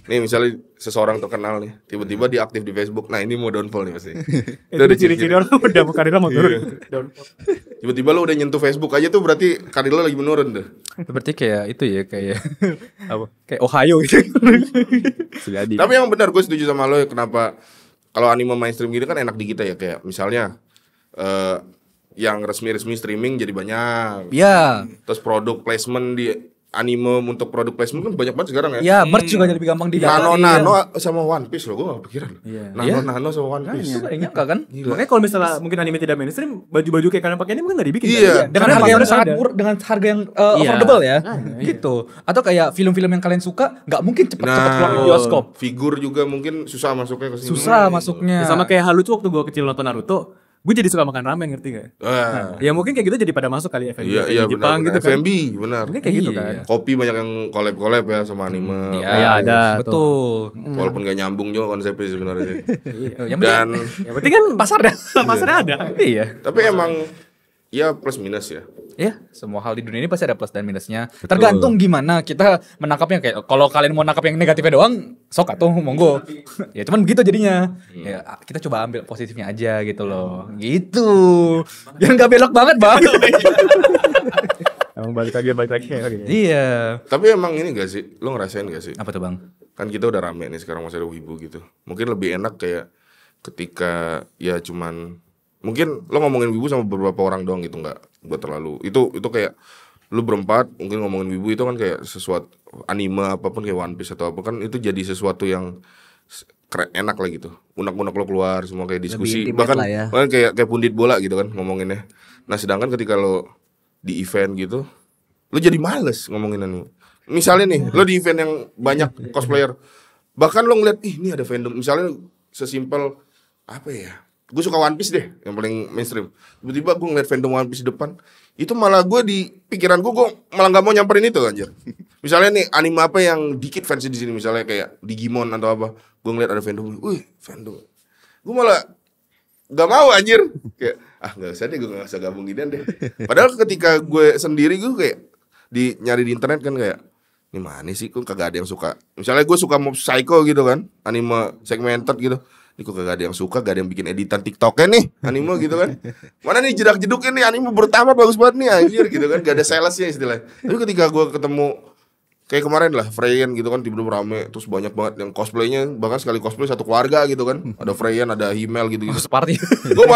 Nih misalnya seseorang terkenal nih, tiba-tiba dia aktif di Facebook. Nah ini mau downfall nih pasti. Itu ada ciri-ciri orang udah karirnya mau turun. Tiba-tiba lo udah nyentuh Facebook aja tuh berarti karir lo lagi menurun tuh. Berarti kayak itu ya kayak apa? Kayak Ohio gitu. Jadi. Tapi yang benar gue setuju sama lo ya kenapa kalau anime mainstream gini kan enak di kita ya kayak misalnya yang resmi-resmi streaming jadi banyak. Ya, Terus produk placement di anime untuk produk placement kan banyak banget sekarang ya. Ya, merch juga jadi lebih gampang didapat. Nano sama One Piece loh, gue gak kepikiran. Iya. Nano sama One Piece. Itu gak nyangka kan? Makanya kalau misalnya mungkin anime tidak mainstream, baju-baju kayak kalian pakai ini mungkin nggak dibikin. Iya. kan? Dengan Karena harga yang pasarnya sangat ada. murah, dengan harga yang Iya. affordable ya. Iya. Gitu. Atau kayak film-film yang kalian suka nggak mungkin cepat-cepat keluar di Nah, bioskop. figur juga mungkin susah masuknya ke sini. Susah masuknya. Ya, sama kayak hal lucu waktu gue kecil nonton Naruto, gue jadi suka makan ramen, ngerti gak? Ya mungkin kayak gitu jadi pada masuk kali F&B Iya Jepang benar. gitu kan. FMB benar. Mungkin kayak gitu Iya. kan. Kopi banyak yang collab ya sama anime. Iya, Ya, ada betul. Walaupun gak nyambung juga konsepnya sebenarnya. Yang Dan Yang penting kan pasarnya. pasarnya ada. Iya. tapi emang ya plus minus ya. Ya, semua hal di dunia ini pasti ada plus dan minusnya. Tergantung gimana kita menangkapnya. Kayak kalau kalian mau nangkap yang negatifnya doang, sok atuh monggo. Ya cuman begitu jadinya. Ya kita coba ambil positifnya aja gitu loh. Gitu. Biar nggak belok banget, Bang. Emang balik lagi. Oke. Iya. Tapi emang ini gak sih? Lo ngerasain gak sih? Apa tuh, Bang? Kan kita udah rame nih sekarang masih ada wibu gitu. Mungkin lebih enak kayak ketika ya cuman mungkin lo ngomongin wibu sama beberapa orang doang gitu, nggak buat terlalu itu kayak lu berempat mungkin ngomongin wibu itu kan kayak sesuatu anime apapun kayak One Piece atau apa kan itu jadi sesuatu yang keren, enak lah gitu. Unek-unek lo keluar semua kayak diskusi intimate bahkan lah ya. kayak pundit bola gitu kan ngomonginnya. Nah sedangkan ketika lo di event gitu lo jadi males ngomongin anime. Misalnya nih lo di event yang banyak cosplayer bahkan lo ngeliat ih ini ada fandom misalnya sesimpel apa ya, gue suka One Piece deh yang paling mainstream, tiba-tiba gue ngeliat fandom One Piece depan itu malah gue di pikiran gue malah nggak mau nyamperin itu anjir. Misalnya nih anime apa yang dikit fans di sini misalnya kayak Digimon atau apa, gue ngeliat ada fandom, wih fandom, gue malah nggak mau anjir kayak nggak usah deh, gue nggak usah gabung ginian deh. Padahal ketika gue sendiri gue kayak nyari di internet kan kayak ini mana sih kok kagak ada yang suka. Misalnya gue suka Mob Psycho gitu kan, anime segmented gitu. Ini kok kagak ada yang suka, gak ada yang bikin editan TikToknya nih anime gitu kan. Mana nih jedak-jeduknya nih anime bertamat bagus banget nih anjir gitu kan, gak ada salesnya istilahnya. Tapi ketika gue ketemu kayak kemarin lah Freyan gitu kan tiba-tiba rame, terus banyak banget yang cosplaynya, bahkan sekali cosplay satu keluarga gitu kan. Ada Freyan, ada Himmel gitu-gitu. Seperti Gue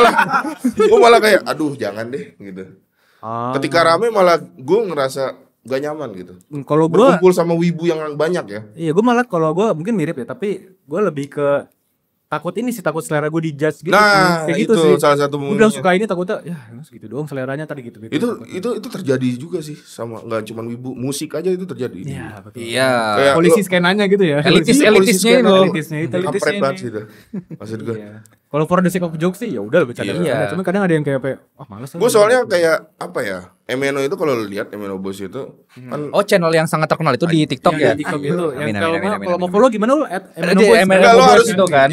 malah kayak aduh jangan deh gitu. Ketika rame malah gue ngerasa gak nyaman gitu. Kalau gue Berkumpul sama wibu yang banyak ya. iya gue malah kalau gue mungkin mirip ya, tapi gue lebih ke takut ini sih, takut selera gue dijudge gitu. Nah, kayak gitu itu sih. salah satu Gue bilang momennya. suka ini takutnya ya segitu doang seleranya tadi gitu. Itu terjadi juga sih sama nggak cuma wibu, musik aja itu terjadi. Iya, betul. Iya. Kayak Polisi lo- skenanya gitu ya. Elitisnya itu. Elitisnya itu. kampret banget sih itu. Maksud gue. Iya. Kalau for the sake of jokes sih ya udah bercanda. Iya. Cuma kadang ada yang kayak males. Gue soalnya kayak apa ya? MNO itu kalau lu lihat MNO Boys itu kan Oh, channel yang sangat terkenal itu di TikTok Iya, ya. di TikTok itu. Yang Amin, kalau amin, amin, kalau amin, mau follow gimana lu Di Boys. MNO enggak, lo Boys harus itu kan.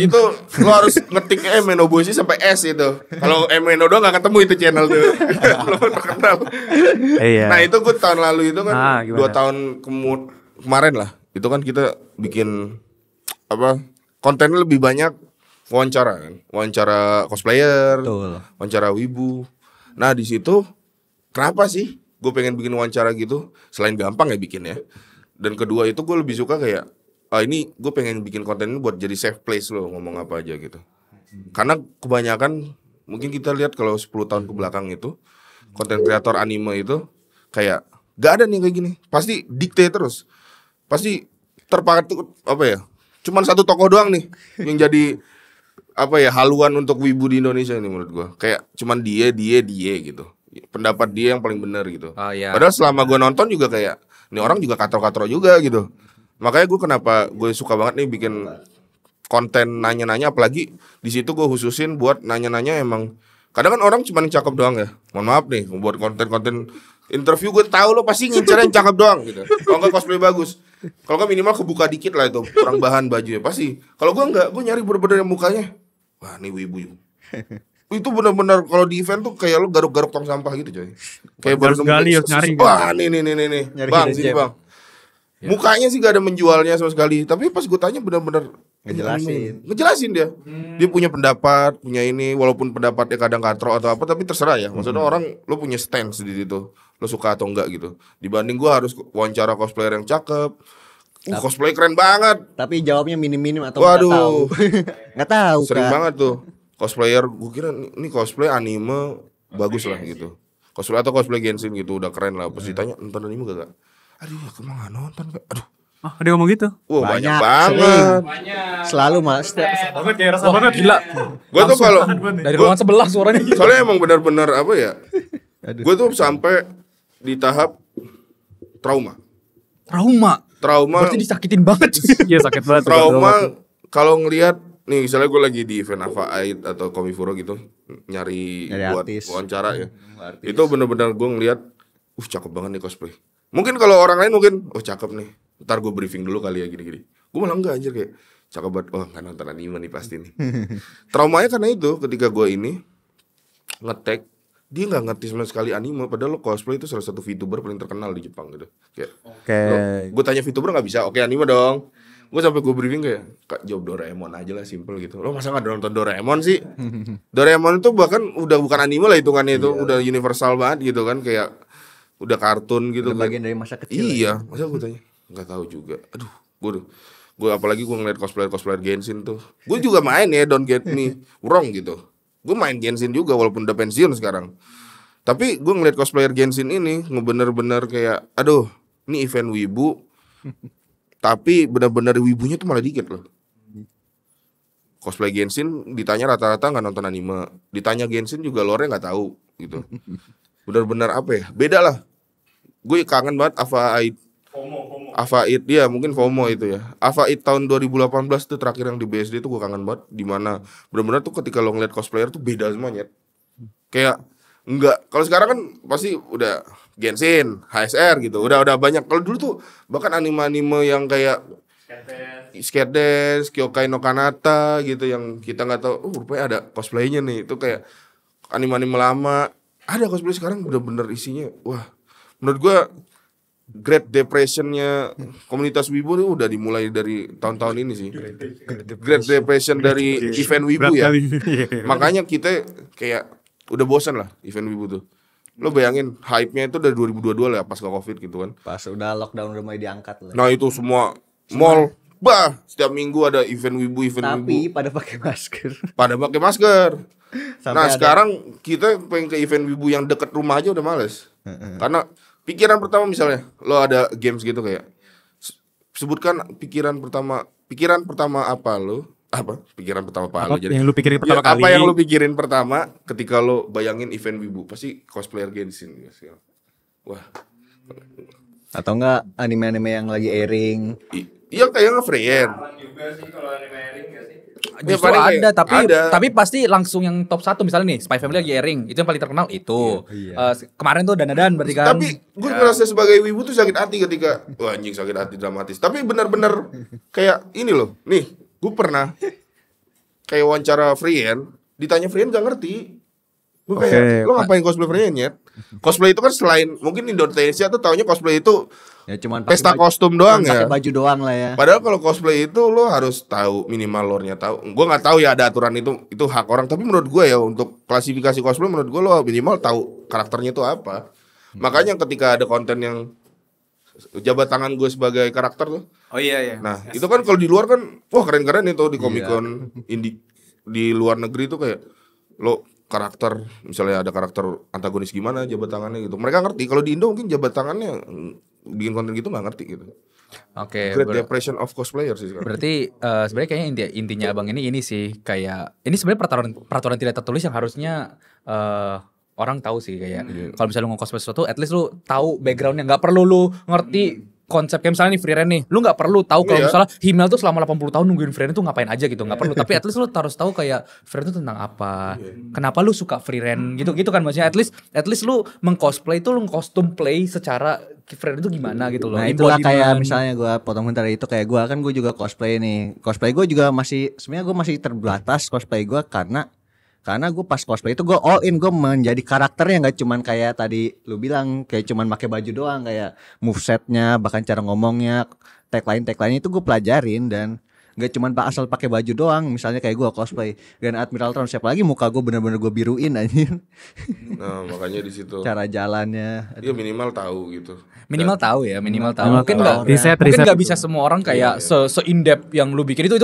lo harus ngetiknya MNO Boys sih sampai S itu. Kalau MNO doang nggak ketemu itu channel tuh. Lo terkenal. Iya. Nah itu gue tahun lalu itu kan Gimana? 2 tahun kemarin lah. Itu kan kita bikin apa kontennya lebih banyak wawancara kan, wawancara cosplayer, Betul. wawancara wibu. Nah di situ kenapa sih gue pengen bikin wawancara gitu? Selain gampang ya bikin ya. Dan kedua itu gue lebih suka kayak ini gue pengen bikin konten ini buat jadi safe place loh ngomong apa aja gitu. Karena kebanyakan mungkin kita lihat kalau 10 tahun ke belakang itu konten kreator anime itu kayak gak ada nih kayak gini. Pasti dikte terus. Pasti terpaku apa ya? Cuman satu tokoh doang nih yang jadi apa ya haluan untuk wibu di Indonesia ini menurut gua. Kayak cuman dia gitu. Pendapat dia yang paling benar gitu. Oh, iya. Padahal selama gua nonton juga kayak ini orang juga katro-katro juga gitu. Makanya gua kenapa gue suka banget nih bikin konten nanya-nanya, apalagi di situ gue khususin buat nanya-nanya emang. Kadang kan orang cuma yang cakep doang ya. Mohon maaf nih, buat konten-konten interview gue tahu lo pasti ngincer yang cakep doang gitu. Kalau nggak cosplay bagus, kalau nggak minimal kebuka dikit lah itu, kurang bahan bajunya pasti. Kalau gue nggak, gue nyari bener-bener yang mukanya. Wah nih wibu. Itu benar-benar kalau di event tuh kayak lo garuk-garuk tong sampah gitu coy. Kayak Harus gali, harus nyari, Wah nih. Nyari Bang, hidden sini gem. bang. Mukanya sih gak ada menjualnya sama sekali, tapi pas gue tanya benar-benar ngejelasin dia. Dia punya pendapat, punya ini, walaupun pendapatnya kadang katro atau apa, tapi terserah ya. Maksudnya orang lo punya stance di situ, lo suka atau enggak gitu. Dibanding gue harus wawancara cosplayer yang cakep, cosplay keren banget. Tapi jawabnya minim-minim atau Waduh. nggak tahu. Nggak tahu. Sering Kak. banget tuh cosplayer, gue kira ini cosplay anime bagus lah gitu. Cosplay atau cosplay Genshin gitu udah keren lah. Pas ditanya nonton anime gak? Aduh aku mah gak nonton Kak. Aduh. Oh, dia ngomong gitu. Wah banyak Banyak, banget. Selalu mas. Banget kayak rasa banget Gila. Gue tuh kalau Dari ruangan sebelah suaranya. soalnya emang benar-benar apa ya? Gue tuh sampai di tahap trauma. Trauma. Berarti disakitin banget. Iya sakit banget. Trauma kalau ngelihat nih misalnya gue lagi di event Ava Aid atau Komifuro gitu nyari buat artis. wawancara ya. Itu benar-benar gue ngelihat cakep banget nih cosplay. Mungkin kalau orang lain mungkin cakep nih. Ntar gue briefing dulu kali ya gini-gini. Gue malah enggak anjir kayak cakep banget. Gak nonton anime nih pasti nih. Traumanya karena itu ketika gue ini nge-tag dia nggak ngerti sama sekali anime padahal lo cosplay itu salah satu VTuber paling terkenal di Jepang gitu. Kayak gue tanya VTuber nggak bisa. Oke anime dong. Gue sampai gue briefing kayak Kak jawab Doraemon aja lah simple gitu. Lo masa nggak nonton Doraemon sih? Doraemon itu bahkan udah bukan anime lah hitungannya itu udah universal banget gitu kan kayak udah kartun gitu. Udah bagian dari masa kecil. Iya, masa gue tanya nggak tahu juga. Aduh, gue apalagi gue ngeliat cosplayer Genshin tuh. Gue juga main ya, don't get me wrong gitu. Gue main Genshin juga walaupun udah pensiun sekarang. Tapi gue ngeliat cosplayer Genshin ini bener-bener kayak, aduh, ini event wibu. Tapi bener-bener wibunya tuh malah dikit loh. Cosplay Genshin ditanya rata-rata nggak nonton anime. Ditanya Genshin juga lore-nya nggak tahu gitu. Bener-bener apa ya? Beda lah. Gue kangen banget Ava Aid dia mungkin FOMO itu ya. Ava Aid tahun 2018 tuh terakhir yang di BSD tuh gue kangen banget di mana benar-benar tuh ketika lo ngeliat cosplayer tuh beda semuanya. Kayak enggak kalau sekarang kan pasti udah Genshin, HSR gitu. Udah banyak. Kalau dulu tuh bahkan anime-anime yang kayak Skate Dance, Kyokai no Kanata gitu yang kita enggak tahu rupanya ada cosplaynya nih. Itu kayak anime-anime lama. Ada cosplay sekarang bener-bener isinya wah. Menurut gue Great Depression-nya komunitas wibu itu udah dimulai dari tahun-tahun ini sih. Great Depression dari event wibu ya. Makanya kita kayak udah bosan lah event wibu tuh. Lo bayangin hype-nya itu dari 2022 lah pas ke Covid gitu kan. Pas udah lockdown udah mulai diangkat lah. Nah itu semua mall setiap minggu ada event wibu. Tapi pada pakai masker. Pada pakai masker. Nah ada- sekarang kita pengen ke event wibu yang deket rumah aja udah males. Karena pikiran pertama misalnya lo ada games gitu kayak sebutkan pikiran pertama apa lo? Pikiran pertama apa lo? Jadi yang lu pikirin pertama kali. apa yang lo pikirin pertama ketika lo bayangin event wibu? Pasti cosplayer Genshin gitu. Wah. Atau enggak anime-anime yang lagi airing. Iya kayak nge-friend. juga sih kalau anime airing gak sih? Justru paling ada, kayak- tapi pasti langsung yang top 1 misalnya nih Spy Family lagi airing, itu yang paling terkenal itu. Kemarin tuh Danadan berarti kan. Tapi gue ngerasa sebagai wibu tuh sakit hati ketika wah anjing sakit hati dramatis. Tapi benar-benar kayak ini loh. Nih, gue pernah kayak wawancara Friend, ditanya Friend gak ngerti. Gue kayak, lo ngapain cosplay Friend ya? Cosplay itu kan selain mungkin Indonesia tuh taunya cosplay itu Ya cuman pesta kostum doang ya. Pakai baju doang lah ya. Padahal kalau cosplay itu lo harus tahu minimal lore-nya tahu. Gue nggak tahu ya ada aturan itu hak orang. Tapi menurut gue ya untuk klasifikasi cosplay menurut gue lo minimal tahu karakternya itu apa. Makanya ketika ada konten yang jabat tangan gue sebagai karakter tuh. Oh iya. Nah itu kan kalau di luar kan wah keren-keren itu di Comic Con indie di luar negeri tuh kayak lo karakter misalnya ada karakter antagonis gimana jabat tangannya gitu. Mereka ngerti. Kalau di Indo mungkin jabat tangannya bikin konten gitu nggak ngerti gitu. Oke. Great Depression of cosplayer sih sekarang. Berarti sebenarnya kayaknya intinya abang ini sih kayak ini sebenarnya peraturan tidak tertulis yang harusnya orang tahu sih kayak kalau misalnya lu nge-cosplay sesuatu, at least lu tahu backgroundnya, nggak perlu lu ngerti konsep kayak misalnya nih free rent nih, lu nggak perlu tahu kalau Iya. misalnya Himmel tuh selama 80 tahun nungguin free rent tuh ngapain aja gitu, nggak perlu. Tapi at least lu harus tahu kayak free rent itu tentang apa, kenapa lu suka free rent gitu kan maksudnya. At least lu meng-cosplay itu lu costum play secara free rent itu gimana gitu loh. Nah itulah kayak Embodiment. misalnya gue potong bentar itu kayak gue kan gue juga cosplay nih. Cosplay gue juga masih sebenarnya gue masih terbatas cosplay gue karena gue pas cosplay itu gue all in, gue menjadi karakternya, nggak cuman kayak tadi lu bilang kayak cuman pakai baju doang, kayak movesetnya bahkan cara ngomongnya tagline itu gue pelajarin dan nggak cuman asal pakai baju doang. Misalnya kayak gue cosplay Grand Admiral Thrawn, siapa lagi muka gue bener-bener gue biruin anjir. Nah makanya di situ. Cara jalannya. Dia minimal tahu gitu. Minimal tahu ya, minimal tahu. Minimal Mungkin tahu. nggak Riset. mungkin nggak bisa semua orang kayak se in depth yang lu bikin itu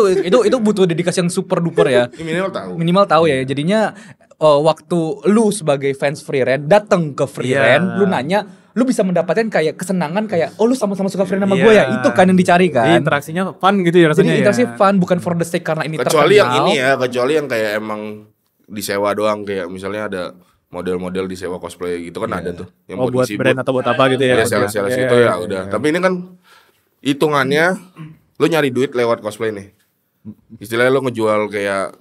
butuh dedikasi yang super duper ya. Ini minimal tahu. Minimal tahu ya. Jadinya waktu lu sebagai fans free rent datang ke free Iya. rent, lu nanya lu bisa mendapatkan kayak kesenangan kayak lu sama-sama suka friend sama Iya. gue ya. Itu kan yang dicari Jadi kan. interaksinya fun gitu ya rasanya. Jadi interaksi ya. fun bukan for the sake karena ini Kecuali yang terkenal. ini ya, kecuali yang kayak emang disewa doang, kayak misalnya ada model-model disewa cosplay gitu kan ada tuh. Yang Oh buat isi brand atau buat apa gitu ya. ya sales-sales itu ya udah. Tapi ini kan hitungannya lu nyari duit lewat cosplay nih. Istilahnya lu ngejual kayak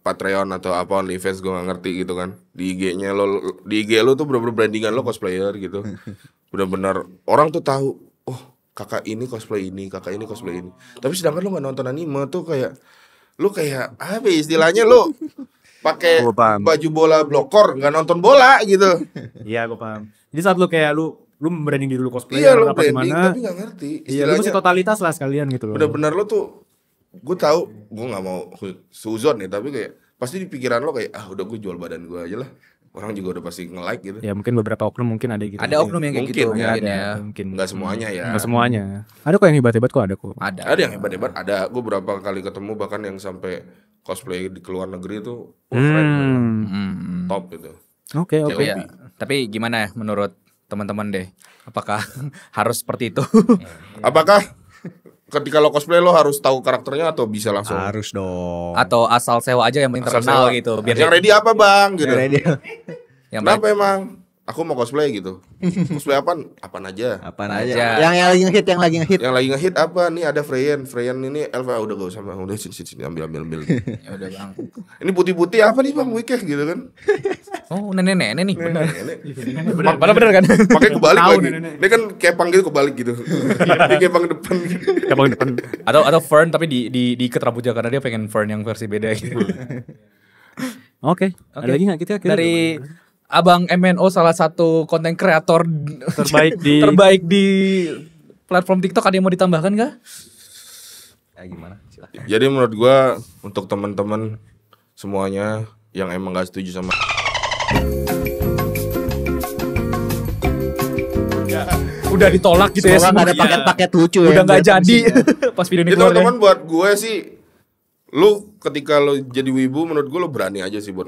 Patreon atau apa OnlyFans gue gak ngerti gitu kan. Di IG-nya lo, di IG lu tuh bener-bener brandingan lo cosplayer gitu. Bener-bener orang tuh tahu, oh kakak ini cosplay ini, kakak ini cosplay ini. Tapi sedangkan lu gak nonton anime tuh kayak lu kayak apa ya istilahnya lu pakai Gua paham. baju bola blokor nggak nonton bola gitu. Iya gue paham. Jadi saat lu kayak lu branding diri lu cosplay Iya lu apa branding gimana. tapi nggak ngerti. Iya lu mesti Istilahnya totalitas lah sekalian gitu loh. bener-bener lo tuh, gue tahu gue nggak mau suzon nih tapi kayak pasti di pikiran lo kayak udah gue jual badan gue aja lah. Orang juga udah pasti nge-like gitu. Ya mungkin beberapa oknum mungkin ada gitu. Ada oknum yang kayak gitu Mungkin, mungkin ada, ya. mungkin. Nggak semuanya ya. Nggak semuanya. Ada kok yang hebat-hebat kok ada kok. Ada. Ada yang hebat-hebat, ada. Gue berapa kali ketemu bahkan yang sampai cosplay di luar negeri itu wah, keren, top itu. Oke oke. Tapi ya, tapi gimana ya menurut teman-teman deh? Apakah harus seperti itu? Apakah ketika lo cosplay lo harus tahu karakternya atau bisa langsung? Harus dong. Atau asal sewa aja yang penting Asal terkenal sewa. gitu biar Yang ready apa bang? Gitu. yang Kenapa emang? Aku mau cosplay gitu. Cosplay apaan? Apaan aja. Apaan Aja. aja. Yang lagi ngehit, yang lagi ngehit. Yang lagi ngehit apa? Nih ada Freyan. Freyan ini Elva udah gak usah bang. Udah sini ambil. Ya udah bang. Ini putih-putih apa nih bang? Wikeh gitu kan? Oh nenek-nenek nih benar. Bener. Padahal bener kan? Pakai kebalik Tahu lagi. nenek. Ini kan kepang gitu kebalik gitu. Ini kepang depan. Kapal depan. Atau Fern tapi diikat rambutnya karena dia pengen Fern yang versi beda gitu. Oke. Ada lagi nggak kita? Dari Abang MNO salah satu konten kreator Terbaik di platform TikTok ada yang mau ditambahkan kah? Ya gimana? Silakan. Jadi menurut gua untuk teman-teman semuanya yang emang gak setuju sama Udah ditolak gitu ya. Semoga nggak ada semua. paket-paket lucu ya. Udah nggak buat jadi isinya. pas video ini ya keluar. teman-teman buat gue sih, lu ketika lo jadi wibu menurut gue lo berani aja sih buat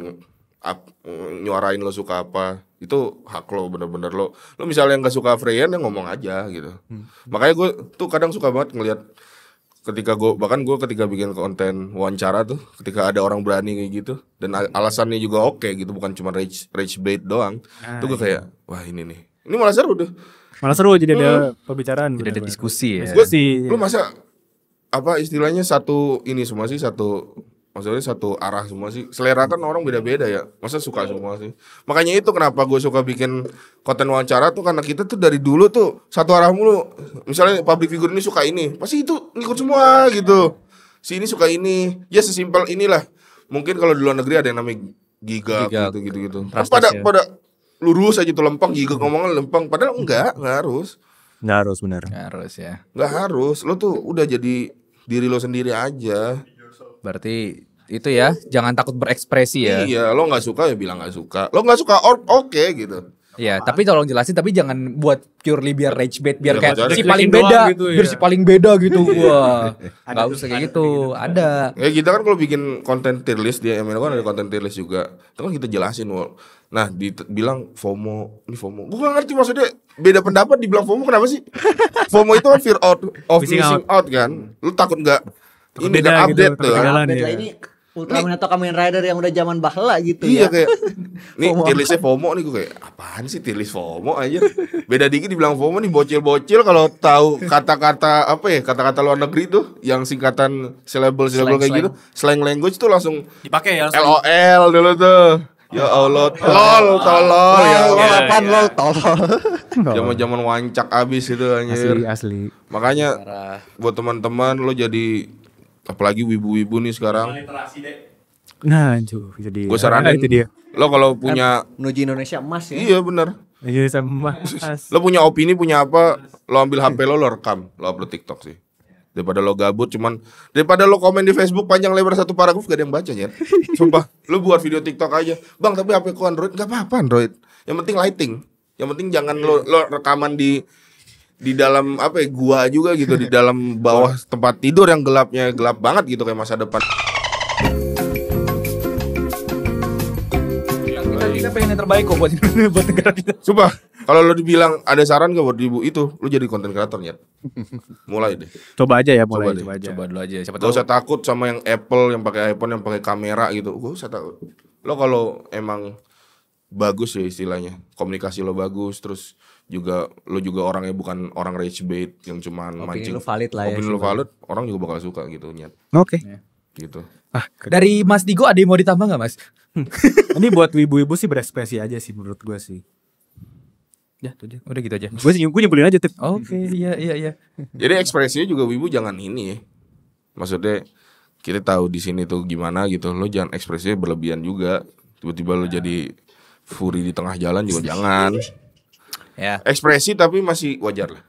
nyuarain lo suka apa. Itu hak lo bener-bener lo misalnya nggak suka Freyan ya ngomong aja gitu. Makanya gue tuh kadang suka banget ngelihat ketika ketika bikin konten wawancara tuh ketika ada orang berani kayak gitu dan alasannya juga oke gitu, bukan cuma rage bait doang. Tuh gue kayak wah ini malah seru deh. Malah seru jadi ada pembicaraan. Tidak ada bener-bener. diskusi ya. Gue Diskusi. lu masa apa istilahnya satu ini semua sih, maksudnya satu arah semua sih. Selera kan orang beda-beda ya. Masa suka semua sih. Makanya itu kenapa gue suka bikin konten wawancara tuh karena kita tuh dari dulu tuh satu arah mulu. Misalnya public figure ini suka ini, pasti itu ngikut semua gitu. Si ini suka ini. Ya sesimpel inilah. Mungkin kalau di luar negeri ada yang namanya giga gitu. Kan Trustless ya. pada lurus aja tuh lempeng, giga ngomongnya lempeng. Padahal enggak harus. Nggak harus bener. Harus ya. Nggak harus, lo tuh udah jadi diri lo sendiri aja. Berarti itu ya, jangan takut berekspresi ya. Iya, lo nggak suka ya bilang nggak suka. Lo nggak suka oke gitu. Iya, tapi tolong jelasin, tapi jangan buat purely biar rage bait, biar Iya, kayak pacaran. si paling Doang beda, gitu ya. biar si paling beda gitu. Wah, nggak usah kayak gitu. Ada. Ya kita kan kalau bikin konten tier list di MNO kan ada konten tier list juga. Itu kan kita jelasin, Wol. Nah, dibilang FOMO, ini FOMO. Gue gak ngerti maksudnya beda pendapat dibilang FOMO kenapa sih? FOMO itu kan fear of missing out kan. Lu takut nggak ini beda kan gitu, update tuh. ketinggalan. Update ya. lah ini Ultraman atau Kamen Rider yang udah zaman bahla gitu Iya ya. kayak nih FOMO. tier listnya FOMO nih, gue kayak apaan sih tier list FOMO aja. Beda dikit dibilang FOMO nih, bocil-bocil kalau tahu kata-kata apa ya, kata-kata luar negeri tuh yang singkatan syllable kayak gitu, slang language tuh langsung Dipakai ya. LOL dulu tuh. Ya Allah, lol, tolol ya. Lo apaan lo tolol. Zaman-zaman wancak abis itu anjir. Asli. Makanya buat teman-teman lo jadi apalagi wibu-wibu nih sekarang. Nah, jadi. Gue saranin itu dia. lo kalau punya Menuju Indonesia emas ya. iya bener. Jadi sama. Lo punya opini, punya apa, lo ambil HP lo rekam, lo upload TikTok sih. Daripada lo gabut daripada lo komen di Facebook panjang lebar satu paragraf gak ada yang baca ya. Sumpah, lo buat video TikTok aja. Bang, tapi HP ku Android, gak apa-apa Android. Yang penting lighting. Yang penting jangan lo rekaman di dalam apa ya, gua juga gitu, di dalam bawah tempat tidur yang gelapnya gelap banget gitu kayak masa depan. Kita pengen yang terbaik kok buat negara kita. Sumpah, Kalau lo dibilang ada saran gak buat ibu itu, lu jadi konten kreator Nyet. Mulai deh. Coba aja ya, Coba mulai deh. coba aja. Coba dulu aja siapa Gak tahu. usah takut sama yang Apple, yang pakai iPhone, yang pakai kamera gitu. Gak usah takut. Lo kalau emang bagus ya istilahnya, komunikasi lo bagus, terus juga lo juga orangnya bukan orang rage bait yang cuman mancing. lu valid lah ya, Opini lo valid, orang juga bakal suka gitu Nyet. Oke. Gitu. Dari Mas Digo ada yang mau ditambah nggak Mas? Ini buat ibu-ibu sih berekspresi aja sih menurut gue sih. Ya, itu aja. Udah gitu aja. Gue nyimpulin aja Tip. Oke, iya. Jadi ekspresinya juga wibu jangan ini ya. Maksudnya kita tahu di sini tuh gimana gitu. Lo jangan ekspresinya berlebihan juga. Tiba-tiba lo jadi fury di tengah jalan juga jangan. Ya. Ekspresi tapi masih wajar lah.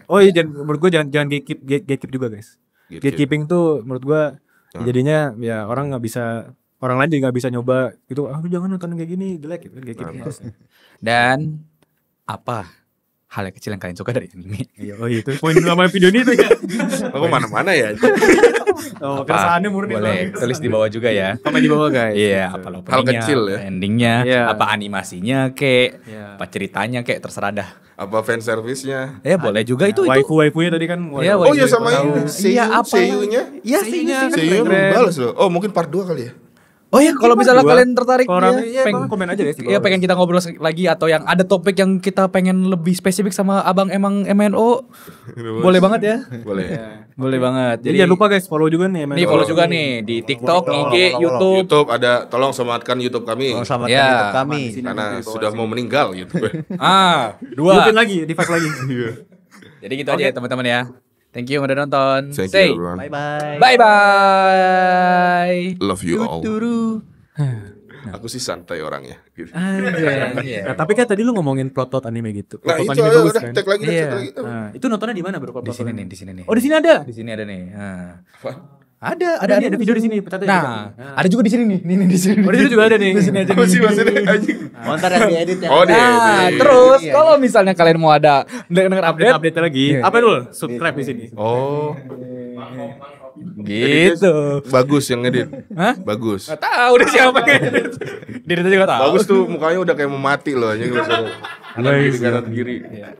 Oh iya, menurut gue jangan gatekeep juga guys. Gatekeeping tuh menurut gue jadinya ya orang nggak bisa, orang lain juga nggak bisa nyoba gitu. Ah lu jangan nonton kayak gini, jelek gitu. Gatekeeping. Dan apa hal yang kecil yang kalian suka dari anime? Iya, oh itu poin utama video ini tuh ya. Aku mana-mana ya. Oh, keresahannya murni Boleh banget. tulis di bawah juga ya. Komen di bawah guys. Iya, apa lo Hal kecil ya. endingnya, Iya. apa animasinya kek, Iya. apa ceritanya kek, terserah dah. Apa fan service-nya? Boleh juga itu. Waifu-waifunya tadi kan. Iya, Oh iya waifu sama tahu. ini. Iya, apa? Seiyunya. Iya, Seiyunya kan Seiyu keren. belum balas loh. Oh mungkin part 2 kali ya. Oh ya, kalau misalnya kalian tertarik Kalau orang ya, komen aja guys. ya pengen kita ngobrol lagi atau yang ada topik yang kita pengen lebih spesifik sama Abang emang MNO, boleh banget ya. Boleh. Boleh banget. Jadi jangan lupa guys follow juga nih. nih follow juga nih di TikTok, IG, YouTube. YouTube ada, tolong sematkan YouTube kami. Tolong selamatkan Ya, YouTube kami. Karena sudah mau meninggal YouTube. Dua. Dupin lagi, di five lagi. Jadi gitu aja ya teman-teman ya. Thank you yang udah nonton. Thank Say you everyone. Bye bye. bye bye. Love you all. Turu. Aku sih santai orangnya. Gitu. Nah, tapi kan tadi lu ngomongin plot anime gitu. Nah Plot itu anime ayo, bagus udah kan. cek lagi, Iya. cek lagi. Nah, itu nontonnya di mana bro? Di sini nih, di sini nih. Oh di sini ada. Di sini ada nih. Apa? Ada video di sini. Pencet aja. Nah, ada juga di sini nih. Nih di sini. Oh di situ juga ada nih. Di sini aja. Masih anjing. Ntar yang diedit ya. Oh dia. Nah, terus kalau misalnya kalian mau ada denger update, Update lagi. Apa dulu? Subscribe di sini. Oh, gitu. bagus yang ngedit. Hah? Bagus. Gak tahu deh siapa yang diri juga tahu. Bagus tuh mukanya udah kayak mau mati loh anjing lu suruh. Kanan kiri kanan kiri.